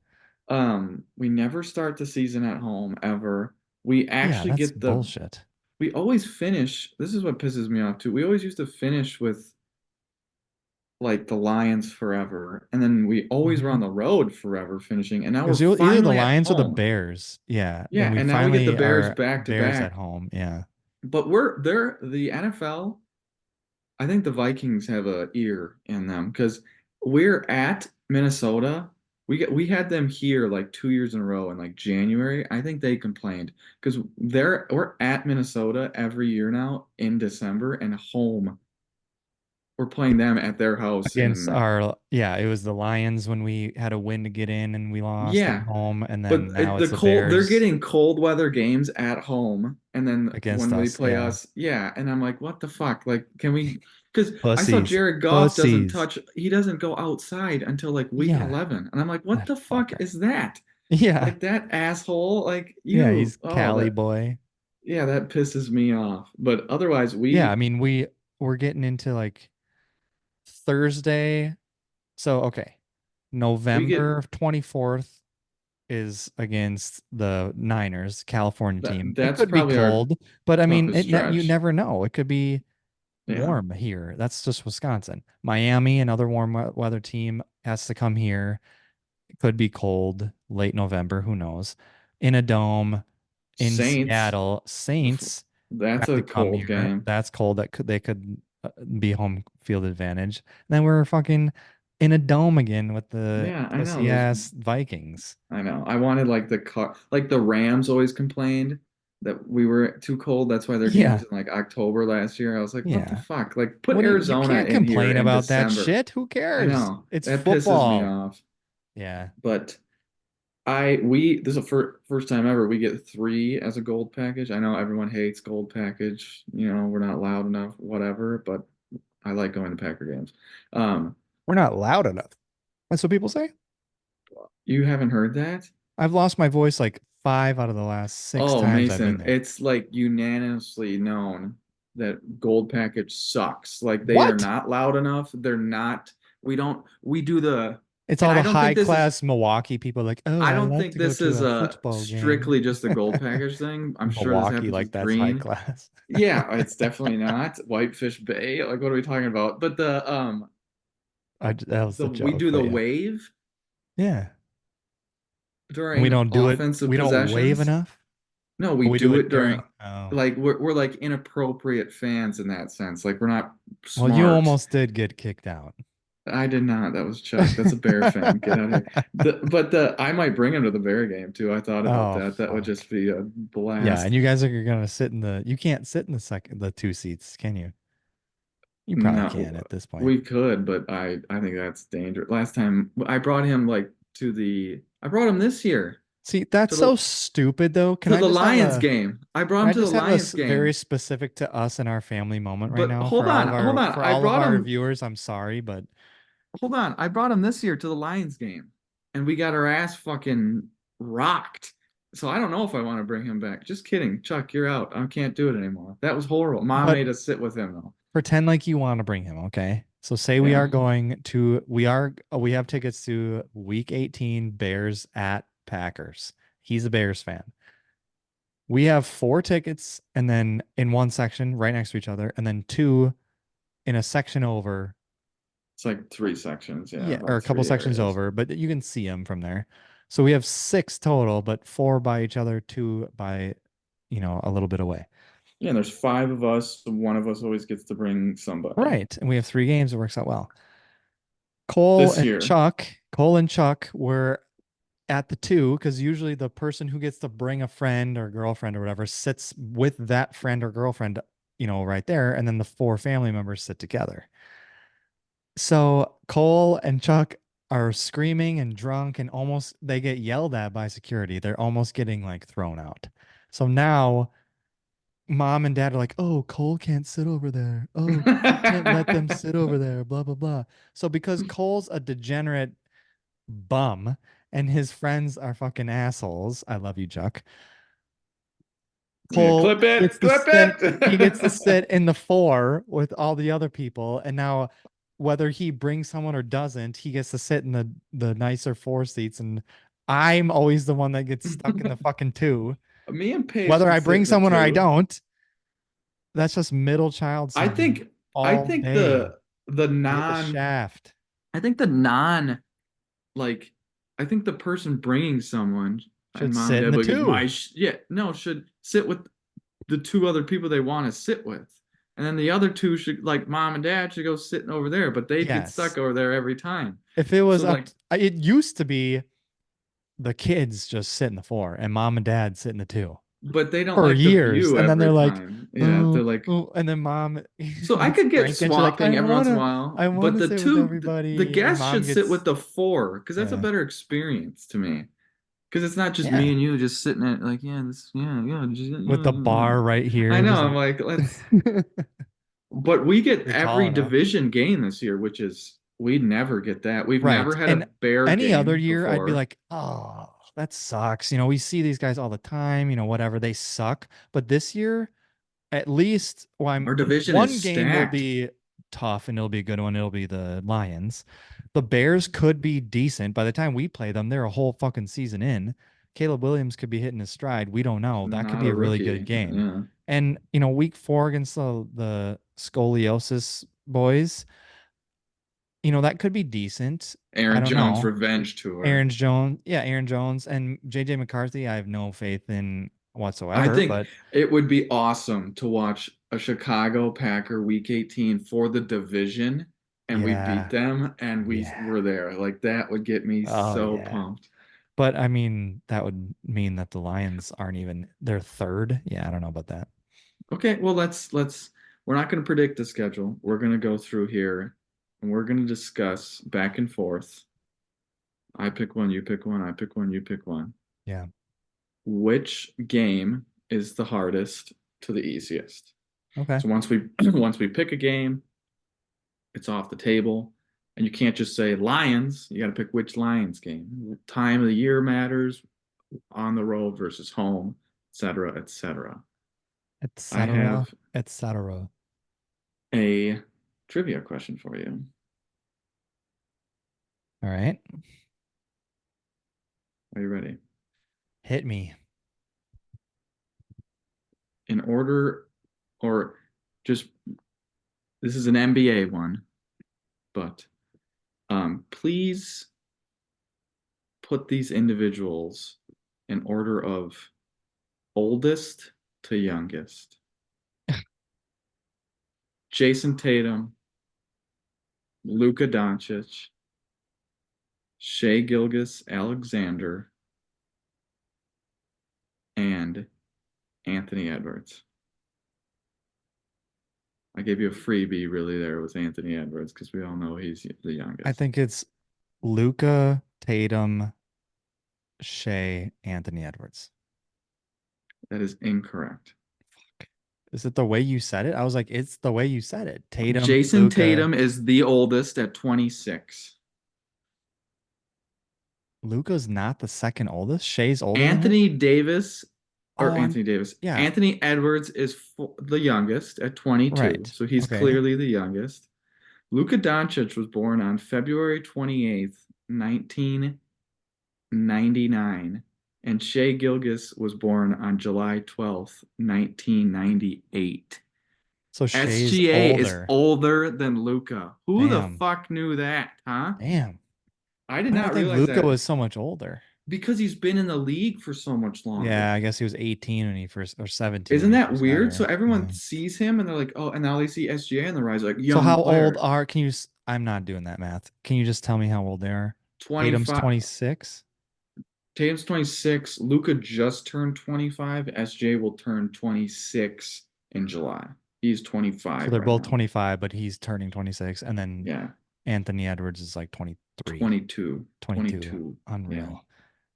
Yeah. we never start the season at home ever. We Yeah, actually that's get the bullshit. we always finish. This is what pisses me off too. We always used to finish with like the Lions forever, and then we always were on Mhm. the road forever finishing, and now It we're was either the finally at Lions or the home. Bears. Yeah. Then Yeah, we and now we get the finally Bears are back to Bears at back. home. Yeah. But they're the NFL. I think the Vikings have a ear in them because we're at Minnesota. We had them here like 2 years in a row in like January. I think they complained because we're at Minnesota every year now in December and home we're playing them at their house against in our, yeah, it was the Lions when we had a win to get in and we lost at yeah. home, and But then now the it's the cold, they're Bears getting cold weather games at home, and then against when they us. play Yeah. us, yeah. And I'm like, what the fuck? Like, can we? Because I saw Pussies. Jared Goff Pussies. he doesn't go outside until like week Yeah. 11, and I'm like, what That the fuck fucker. is that? Yeah. Like that asshole? Like Yeah, you? he's Oh, Cali that boy. yeah, that pisses me off. But otherwise, Yeah, I mean we're getting into like Thursday. So okay. we get November 24th is against the Niners, California team. It that's could be probably our cold, but I mean, toughest you stretch. never know. It could be Yeah, warm here. That's just Wisconsin. Miami, another warm weather team, has to come here. It could be cold, late November, who knows? In a dome in Saints. Seattle, Saints That's have a to come cold here. game. That's cold. They could be home field advantage. And then we're fucking in a dome again with the Yeah, I know pussy those. ass Vikings. I know. I wanted like the car, like the Rams always complained that we were too cold. That's why their game Yeah, was in like October last year. I was like, what the yeah. fuck? Like, put What do you Arizona can't in here complain in about that December. shit. Who I cares? know It's that pisses me football. off. Yeah. But this is the first time ever we get three as a gold package. I know everyone hates gold package. You know, we're not loud enough, whatever. But I like going to Packer games. Um, We're not loud enough. That's what people say. you haven't heard that? I've lost my voice like five out of the last six Oh, times I've been Mason, there. it's like unanimously known that Gold Package sucks. Like they are What? not loud enough. They're not, we do the, It's and all the high class I Milwaukee people like, oh, I don't like think to go this to is a a football game. strictly just a Gold Package thing. I'm sure this Milwaukee, happens like with that's high Green. class. Yeah, it's definitely not Whitefish Bay. Like, what are we talking about? But That was the we joke, do the but yeah. wave Yeah. And we during don't do it. offensive We don't wave possessions. enough. No, we But we do do it it during during. Oh. like we're like inappropriate fans in that sense. Like we're not Well, you smart. almost did get kicked out. I did not. That was Chuck. That's a Bear fan. Get out of here. But I might bring him to the Bear game too. I thought about Oh that. That would fuck. just be a Yeah, and blast. you guys are gonna sit in the. You can't sit in the two seats, can you? You probably No, can at this point. we could, but I think that's dangerous. Last time I brought him like I brought him this year See, that's to so stupid though. the Lions game. I brought Can him I to the just have a Lions very game. specific to us and our family moment right But now for all of hold our on. for all of our viewers? I'm sorry, but Hold on. I brought him this year to the Lions game, and we got our ass fucking rocked. So I don't know if I want to bring him back. Just kidding. Chuck, you're out. I can't do it anymore. That was horrible. Mom but made us sit with him though. pretend like you want to bring him, okay? So say Yeah. we have tickets to week 18 Bears at Packers. He's a Bears fan. We have four tickets and then in one section right next to each other and then two in a section over. It's like three sections. Yeah, Yeah, or about a couple three sections areas. over, but you can see them from there. So we have six total, but four by each other, two by, a little bit away. Yeah, and there's five of us. One of us always gets to bring somebody. Right. And we have three games. It works out well. Cole This and year, Chuck, Cole and Chuck were at the two because usually the person who gets to bring a friend or girlfriend or whatever sits with that friend or girlfriend, right there. And then the four family members sit together. So Cole and Chuck are screaming and drunk and almost they get yelled at by security. They're almost getting like thrown out. So now mom and dad are like, "Oh, Cole can't sit over there. Oh, we can't let them sit over there, blah blah blah." So because Cole's a degenerate bum and his friends are fucking assholes, I love you, Chuck. yeah, Cole gets to clip sit he gets to it. sit in the four with all the other people, and now whether he brings someone or doesn't, he gets to sit in the nicer four seats, and I'm always the one that gets stuck in the fucking two. Me and Paige Whether can I sit bring in the someone or I two. don't, that's just middle child I syndrome think I all think day. the I get the non shaft. I think the non like I think the person bringing someone and Should mom and sit in dad the like it's two. yeah, no, should sit with the two other people they want to sit with. And then the other two should like mom and dad should go sitting over there, but they'd get stuck Yes. over there every time. If it was So up, like it used to be the kids just sit in the four and mom and dad sit in the two. but they don't for like the years, view and then every they're like, time. Yeah, oh, they're like, oh, and then mom so I gets could get cranky, and she's like, swapping every once in a while, I but wanna sit with the everybody, and guests mom should sit with gets the four because that's a yeah, better experience to me. Because it's not just me yeah, and you just sitting at like, yeah, this, yeah, yeah, just, with the bar right I here, know. just I'm like, let's. But we get you're tall every enough. division game this year, which is we'd never get that. We've never Right. had a And bear any other game year, I'd be before. like, oh, that sucks. We see these guys all the time, whatever, they suck. But this year, at least, well, Our division is one game will stacked. be tough and it'll be a good one. It'll be the Lions. The Bears could be decent. By the time we play them, they're a whole fucking season in. Caleb Williams could be hitting his stride. We don't know. That could Not be a a really good rookie. game. Yeah. And, week 4 against the scoliosis boys, that could be decent. I Aaron don't Jones know. revenge tour. Aaron Jones and JJ McCarthy, I have no faith in I whatsoever, think but it would be awesome to watch a Chicago Packer Week 18 for the division, and we beat yeah, them, and we yeah. were there. Like that would get me Oh so yeah. pumped. But I mean, that would mean that the Lions aren't even they're third. Yeah, I don't know about that. Okay, well let's we're not going to predict the schedule. We're going to go through here and we're going to discuss back and forth. I pick one, you pick one, I pick one, you pick one. Yeah. Which game is the hardest to the easiest? Okay. So once we once we pick a game, it's off the table. And you can't just say Lions. You got to pick which Lions game. Time of the year matters, on the road versus home, etc., etc. I Etc. have Etc. a trivia question for you. All right. Are you ready? Hit me. In order, or just this is an NBA one, but please put these individuals in order of oldest to youngest. Jason Tatum, Luka Doncic, Shea Gilgeous Alexander, and Anthony Edwards. I gave you a freebie really there with Anthony Edwards because we all know he's the I youngest. think it's Luca, Tatum, Shea, Anthony Edwards. That is incorrect. Is it the way you said it? I was like, it's the way you said it. Tatum, Jason Luca. Tatum is the oldest at 26. Luca's not the second oldest. Shea's older than him. Anthony Davis, or Oh, I'm Anthony Davis, yeah, Anthony Edwards is the youngest at 22. right. So he's Okay. clearly the youngest. Luka Doncic was born on February 28th, 1999, and Shea Gilgeous was born on July 12th, 1998. So Shea's SGA is older. older than Luka. Who the Damn. fuck knew that, huh? Damn. I did Why did I not think realize Luca that was so much older? because he's been in the league for so much Yeah, longer. I guess he was 18 when he first, or 17 when Isn't he that first got weird? So here. everyone Yeah. sees him and they're like, oh, and now they see SGA on the rise, like So young how old player. are, can you, I'm not doing that math. Can you just tell me how old they are? Tatum's 25, 26. Tatum's 26. Luka just turned 25. SJ will turn 26 in July. He's So 25 they're right both now. 25, but he's turning 26. And then Yeah, Anthony Edwards is like 23, 22. 22. 22. Yeah, Unreal.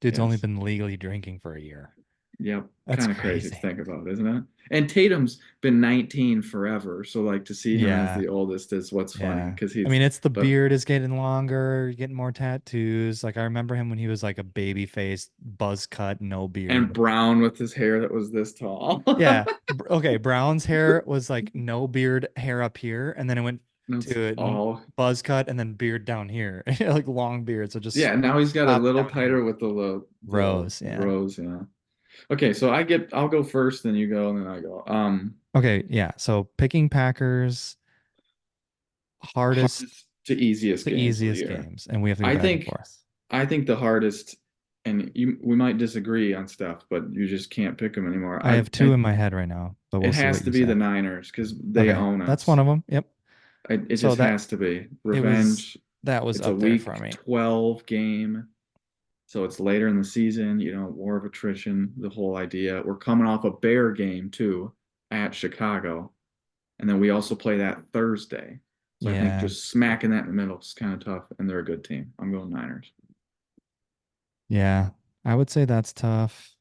Dude's only yes. been legally drinking for a year. Yep. That's Kind of crazy to crazy. think about, isn't it? And Tatum's been 19 forever. So, like, to see him as Yeah. the oldest is what's funny Yeah. because I he's, mean, it's the but, beard is getting longer, you're getting more tattoos. Like I remember him when he was like a baby face, buzz cut, no and beard. Brown with his hair that was this tall. Yeah. Okay. Brown's hair was like no beard, hair up here, and then it went It's to all, buzz cut and then beard down here, like long beard. So just yeah. Now he's got a stopped little down here. tighter with the Rose. Yeah. rows. Yeah. Okay, so I'll go first, then you go, and then I go. Okay. Yeah. So picking Packers, hardest Hardest to easiest to games of the easiest year. games, and we have to go I back and think forth. I think the hardest, and we might disagree on stuff, but you just can't pick them anymore. I have two in my head right now, but we'll It see has what to you be the say. Niners because they Okay. own That's one us. of them. Yep. It So just has to be it was revenge. that was It's a up there for week me. 12 game. So it's later in the season, war of attrition, the whole idea. We're coming off a Bear game too at Chicago. And then we also play that Thursday. So I think Yeah. just smacking that in the middle is kind of tough, and they're a good team. I'm going Niners. Yeah. I would say that's tough.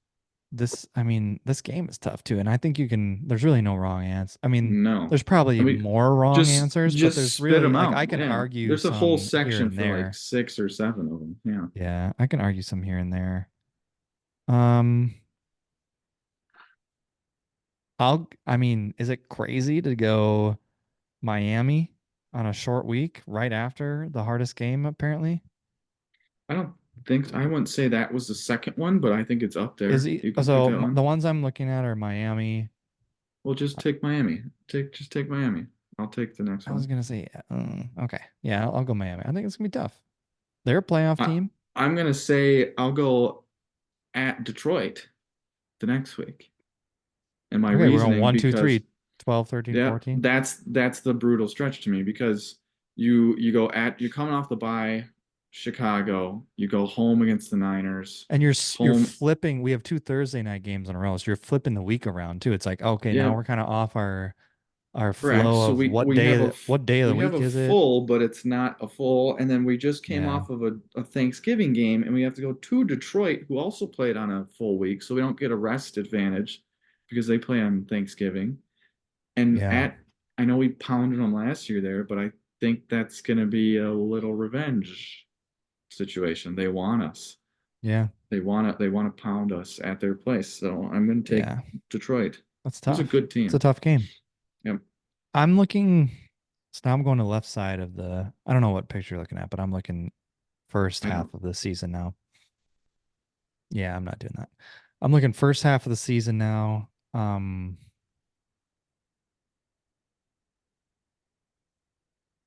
I mean, this game is tough too. And I think there's really no wrong answer. I mean, No. there's probably I mean, more wrong just answers, but just there's spit really, them like, out. I can Yeah. argue There's a whole some here section and for like there. 6 or 7 of them. Yeah. Yeah. I can argue some here and there. Um, I mean, is it crazy to go Miami on a short week right after the hardest game, apparently? I don't I wouldn't say that was the second one, but I think it's up there. You can pick that The one. ones I'm looking at are Miami. Well, just take Miami. Just take Miami. I'll take the next I was one. gonna say, okay, yeah, I'll go Miami. I think it's gonna be tough. They're a playoff I, team. I'm gonna say I'll go at Detroit the next week. And my Okay, we're going reasoning, one, two, because three, 12, 13, yeah, 14. that's the brutal stretch to me, because you're coming off the bye, Chicago, you go home against the Niners, And you're home, flipping. We have two Thursday night games in a row, so you're flipping the week around too. It's like, okay, now yeah, we're kind of off our correct. flow So of what day of the we have week a is it? full, but it's not a full. And then we just came Yeah, off of a Thanksgiving game, and we have to go to Detroit, who also played on a full week, so we don't get a rest advantage because they play on Thanksgiving. And yeah, I know we pounded them last year there, but I think that's going to be a little revenge situation. They want us. yeah, They want to pound us at their place. So I'm going to take yeah. Detroit. That's Who's a tough. good It's a team. tough game. Yep. I'm looking. So now I'm going to the left side of the. I don't know what picture you're looking at, but I'm looking first I don't. half of the season now. Yeah, I'm not doing that. I'm looking first half of the season now.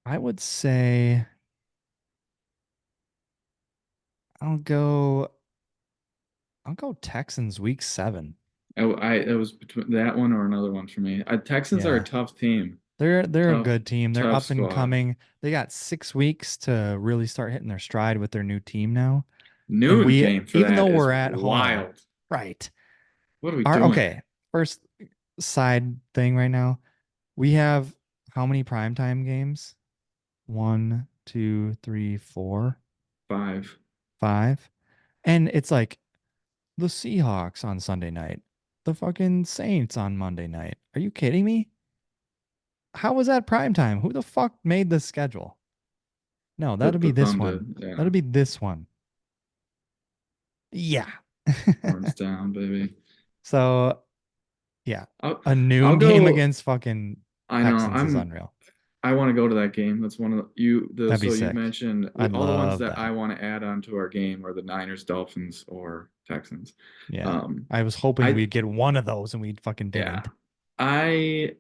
I would say I'll go. I'll go Texans week 7. It was between that one or another one for me. Texans are a Yeah, tough team. they're a Tough, good team. They're tough up and squad. coming. They got 6 weeks to really start hitting their stride with their new team now. And Noon we, game for even though that is we're at home, wild. right? What are we Our doing? okay. First side thing right now. We have how many primetime games? One, two, three, four, 5. 5. And it's like the Seahawks on Sunday night, the fucking Saints on Monday night. Are you kidding me? How was that primetime? Who the fuck made this schedule? No, that'll The be this thumb one. did. Yeah. That'll be this one. Yeah. Horns down, baby. So, yeah. I'll A I'll noon game go. against fucking I know. Texans is unreal. I want to go to that game. That's one of That'd be so you sick. mentioned I'd all the ones love that that. I want to add on to our game are the Niners, Dolphins, or Texans. Yeah. Um, I was hoping I we'd get one of those and we fucking yeah. didn't. I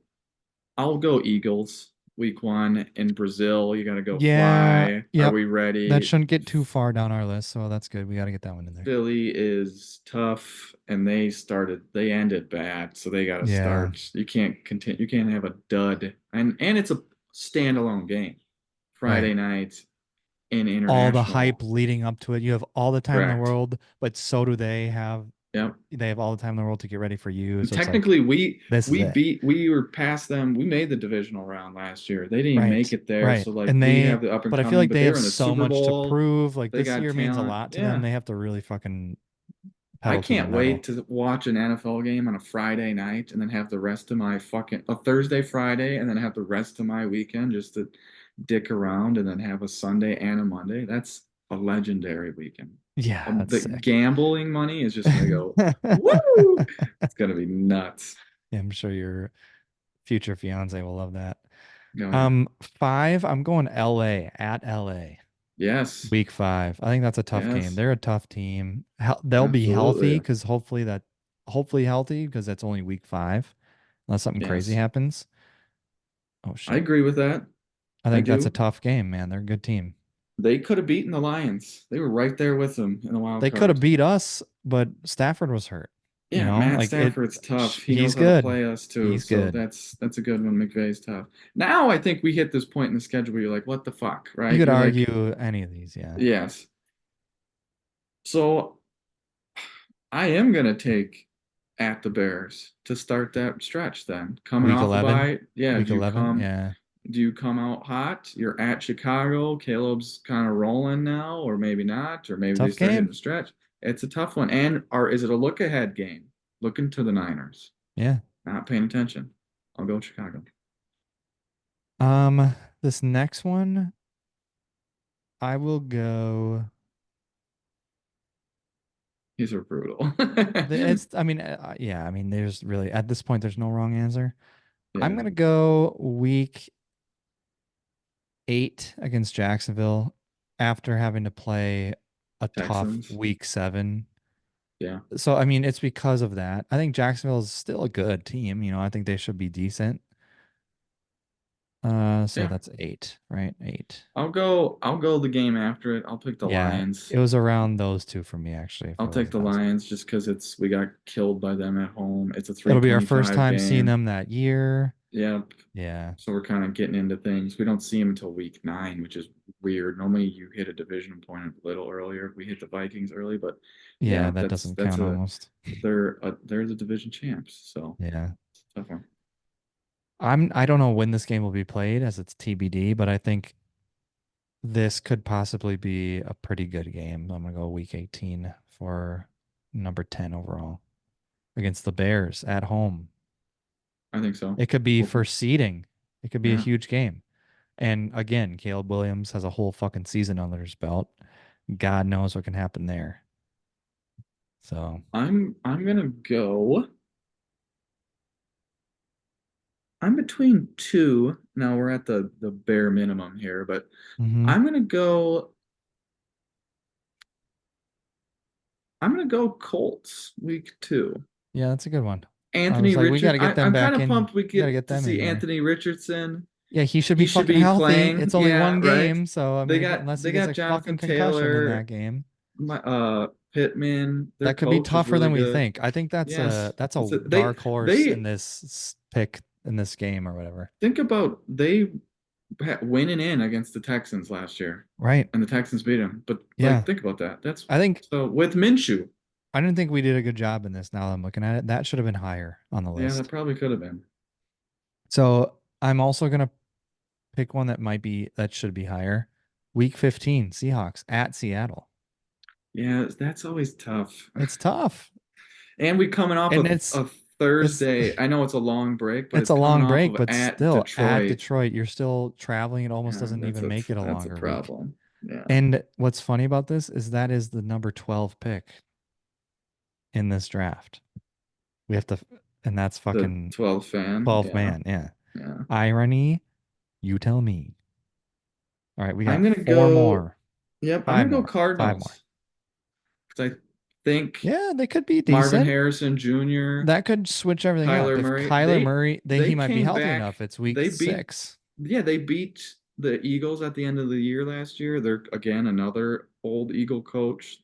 I'll go Eagles week 1 in Brazil. You got to go Yeah. fly. Are Yep. we That ready? shouldn't get too far down our list. So that's good. We got to get that one in there. Philly is tough, and they ended bad, so they got to Yeah. start. You can't continue. You can't have a dud, and it's a standalone game, Right. Friday night in All the hype international. leading up to it. You have all the time in the Correct. world, but so do they have. Yep. They have all the time in the world to get ready for you. And So it's like, technically, this is it. we were past them. We made the divisional round last year. They didn't even make Right. it there. Right. So like And we have the up and but I feel coming, like but they they have were in the so Super much to Bowl. prove. Like They this got year means a talent. lot to them. Yeah. They have to really fucking I pedal to the can't wait metal. to watch an NFL game on a Friday night and then have the rest of my fucking a Thursday, Friday, and then have the rest of my weekend just to dick around and then have a Sunday and a Monday. That's a legendary weekend. Yeah, that's The sick. gambling money is just gonna go, Yeah, woo! It's gonna be nuts. I'm sure your future fiance will love that. Oh yeah. 5, I'm going LA at LA. Yes. Week 5. I think that's a tough game. Yes. They're a tough team. They'll be healthy Absolutely. because hopefully healthy because that's only week 5, unless something crazy Yes. happens. Oh I shit. agree with that. I I think that's a do. tough game, man. They're a good team. They could have beaten the Lions. They were right there with them in the wild They could have card. beat us, but Stafford was hurt. Yeah, Matt Like it. Stafford's tough. He He's knows how to good. play us too. He's So good. that's a good one. McVay's tough. Now I think we hit this point in the schedule where you're like, what the fuck, You right? could You're like, argue any of these, yeah. yes. So I am gonna take at the Bears to start that stretch then. Coming Week off a 11. bye, yeah, Week 11. Yeah. do you come out hot? You're at Chicago. Caleb's kind of rolling now, or maybe not, or maybe they Tough start hitting game. the stretch. It's a tough one. And or is it a look ahead game? Looking to the Niners. Yeah. Not paying attention. I'll go Chicago. Um, this next one, I will go. These are brutal. It's, I mean, yeah, I mean, there's really, at this point, there's no wrong answer. I'm Yeah. gonna go week 8 against Jacksonville after having to play a tough Texans. week 7. Yeah. So, I mean, it's because of that. I think Jacksonville is still a good team. I think they should be decent. So Yeah. that's 8, right? 8. I'll go the game after it. I'll pick the Yeah, Lions. it was around those two for me, actually, if I'll it was take a the toss. Lions just because we got killed by them at home. It's a It'll be our first 325 time seeing game. them that year. Yep. Yeah. So we're kind of getting into things. We don't see them until week 9, which is weird. Normally you hit a division opponent a little earlier. We hit the Vikings early, but Yeah, yeah, that that's doesn't that's count a almost. they're the division champs. So Yeah. it's a tough one. I don't know when this game will be played as it's TBD, but I think this could possibly be a pretty good game. I'm gonna go week 18 for number 10 overall against the Bears at home. I think so. It could be Hopefully. for seeding. It could be a Yeah. huge game. And again, Caleb Williams has a whole fucking season under his belt. God knows what can happen there. So, I'm gonna go. I'm between two. Now we're at the bare minimum here, but hmm I'm gonna go. I'm gonna go Colts week 2. yeah, that's a good one. I Anthony was like, we got Richard. to get them I'm kind back of in. pumped we We got to get get to them in see here. Anthony Richardson. Yeah, he should be He should fucking be healthy. playing. It's only Yeah, one right. game, so I They mean, got unless he they gets got a Jonathan fucking concussion in that Taylor, game, Pittman. Their that could be coach is tougher really than we good. think. I think that's Yes, a they dark horse in they this pick in this game or whatever. think about they winning in against the Texans last year, Right. and the Texans beat them. But like, Yeah. think about that. That's I think so with Minshew. I didn't think we did a good job in this now that I'm looking at it. That should have been higher on the Yeah, that list. probably could have been. So I'm also gonna pick one that should be higher. Week 15, Seahawks at Seattle. Yeah, that's always tough. It's tough. And we coming off And of a it's Thursday. I know it's a long break, but it's it's a coming long off break, of but at still at Detroit. Detroit, you're still traveling. It almost Yeah, doesn't even make it a that's a longer week. problem. Yeah. And what's funny about this is that is the number 12 pick in this draft. We have to, and that's The fucking 12 fan. 12 Yeah. man. Yeah. Yeah. Irony, you tell me. All right, we I'm got gonna four go. more, Yep, I'm five gonna go more, five more. Cardinals because I think Yeah, they could be Marvin decent. Harrison Jr., That could switch everything up. Kyler If Murray, Kyler Murray, he they might be came healthy back. enough. It's week They beat 6. Yeah, they beat the Eagles at the end of the year last year. They're again another old Eagle coach.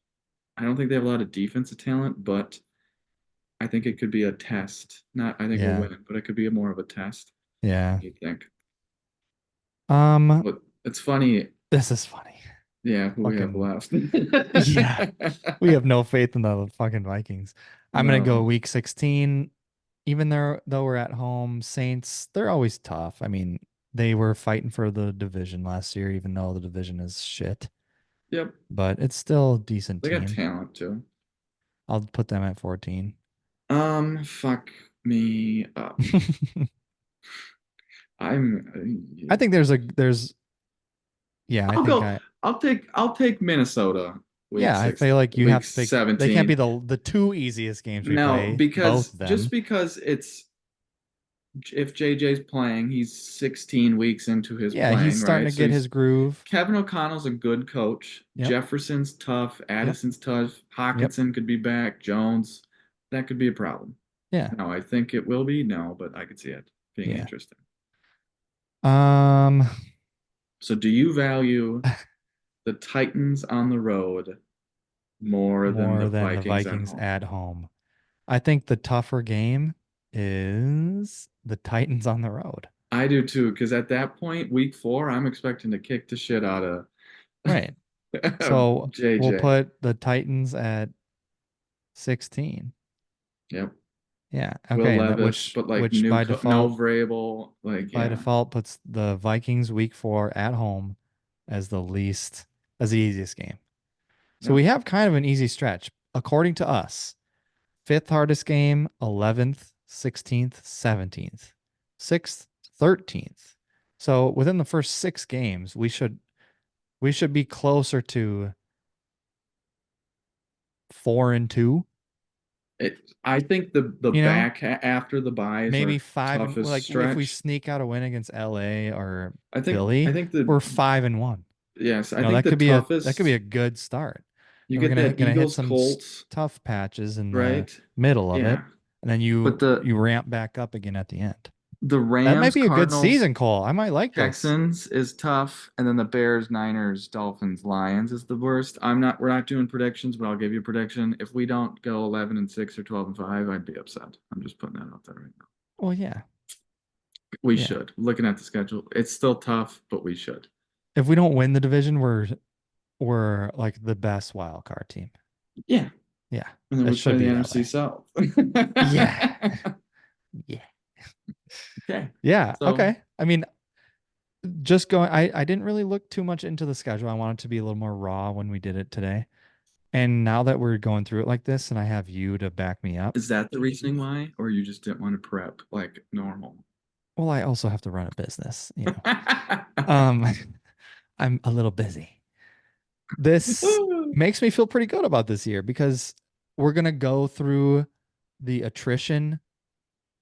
I don't think they have a lot of defensive talent, but I think it could be a test. Not, I think we'll Yeah. win, but it could be more of a test. Yeah. You think? Um, But it's funny. this is funny. Yeah, who we have Fucking left? yeah. We have no faith in the fucking Vikings. I'm gonna go No. week 16. Even though we're at home, Saints, they're always tough. I mean, they were fighting for the division last year, even though the division is shit. Yep. But it's still a decent They got team. talent too. I'll put them at 14. Fuck me up. I I'm. think there's yeah, I I'll think go. I I'll take Minnesota yeah, I feel like you week have to pick they can't be 17. the two easiest games we No, play, both because of just them. because it's if JJ's playing, he's 16 weeks into his Yeah, he's playing, starting right? to So get his he's groove. Kevin O'Connell's a good coach. Yep. Jefferson's tough. Yep. Addison's tough. Yep. Hawkinson could be back. Jones, that could be a problem. Yeah. No, I think it will be. No, but I could see it being Yeah. interesting. Um So, do you value the Titans on the road more than the more than the Vikings at Vikings home? at home. I think the tougher game is the Titans on the road. I do too, because at that point, week 4, I'm expecting to kick the shit out of Right. So we'll JJ. put the Titans at 16. Yep. Yeah. Will Okay. And that Levis, but like which by no default Vrabel. Like, yeah. puts the Vikings week 4 at home as the easiest game. So Yep. we have kind of an easy stretch according to us. Fifth hardest game, 11th, 16th, 17th, sixth, 13th. So within the first 6 games, we should be closer to 4-2. I think the You know, after the bye is maybe our five and toughest like if we stretch. sneak out a win against LA or I Philly, think we're 5-1. yes, I You know, think the that could be toughest a good start. you Then we're get that gonna hit Eagles some Colts, tough patches in the right? middle of it, Yeah. and then But you ramp back up again at the end. the That might Rams, be a good Cardinals, season, Cole. I might like this. Texans is tough, and then the Bears, Niners, Dolphins, Lions is the worst. We're not doing predictions, but I'll give you a prediction. If we don't go 11-6 or 12-5, I'd be upset. I'm just putting that out there right now. Well, yeah, We yeah. should. Looking at the schedule, it's still tough, but we should. If we don't win the division, we're like the best wild card team. Yeah. Yeah, And then that we play should the be that NFC way. South. Yeah, yeah, Okay. yeah. So Okay. I mean, just going. I didn't really look too much into the schedule. I wanted to be a little more raw when we did it today. And now that we're going through it like this, and I have you to back me up, is that the reasoning why? Or you just didn't want to prep like normal? well, I also have to run a business. You know, um, I'm a little busy. This makes me feel pretty good about this year because we're gonna go through the attrition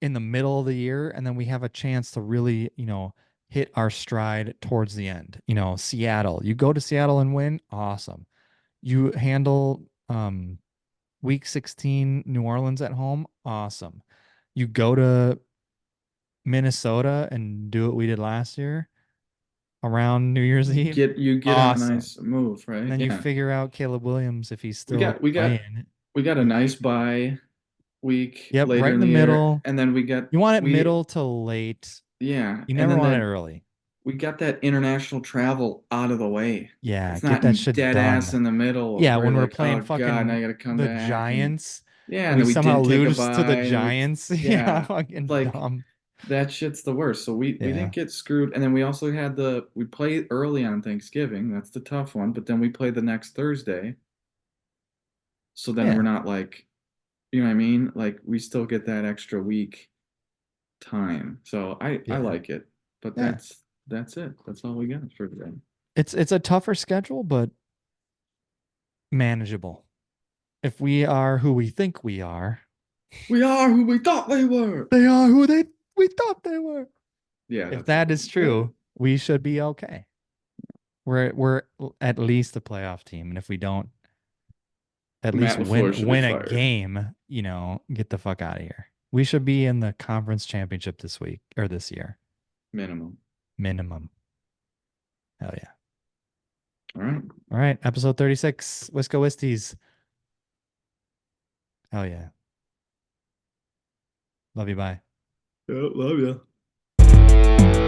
in the middle of the year, and then we have a chance to really, hit our stride towards the end. Seattle. You go to Seattle and win, awesome. You handle week 16 New Orleans at home, awesome. You go to Minnesota and do what we did last year around New Year's Eve, You get on a awesome. nice move, And right? then you Yeah. figure out Caleb Williams if he's We still got we got playing. we got a You, nice bye week yep, later right in in the the year, middle. and then we got You want it we middle to late. yeah, You and never then want it that early. we got that international travel out of the way. Yeah, It's get not that shit dead ass done. in the middle Yeah, where when you're we're like, playing oh God, now fucking I gotta come the back and Giants yeah, and and we then we somehow didn't take a lose to the bye and Giants. Yeah, yeah, fucking like dumb. that shit's the worst. So we Yeah. didn't get screwed, and then we also had we played early on Thanksgiving. That's the tough one, but then we play the next Thursday. So then we're Yeah. not like, you know what I mean? Like we still get that extra week time. So I Yeah. like it, but Yeah. that's it. That's all we got for today. It's a tougher schedule, but manageable. If we are who we think we are, We are who we thought we were. they are who they we thought they were. Yeah, If that's a that good is one. Yeah. true, we should be okay. We're at least a playoff team, and if we don't at least Matt LaFleur should be win a fired. game, get the fuck out of here. We should be in the conference championship this week or this year, Minimum. minimum. Hell yeah. All right. All right, episode 36, Wisco Wisties. Hell yeah. Love you, bye. Yeah, love you.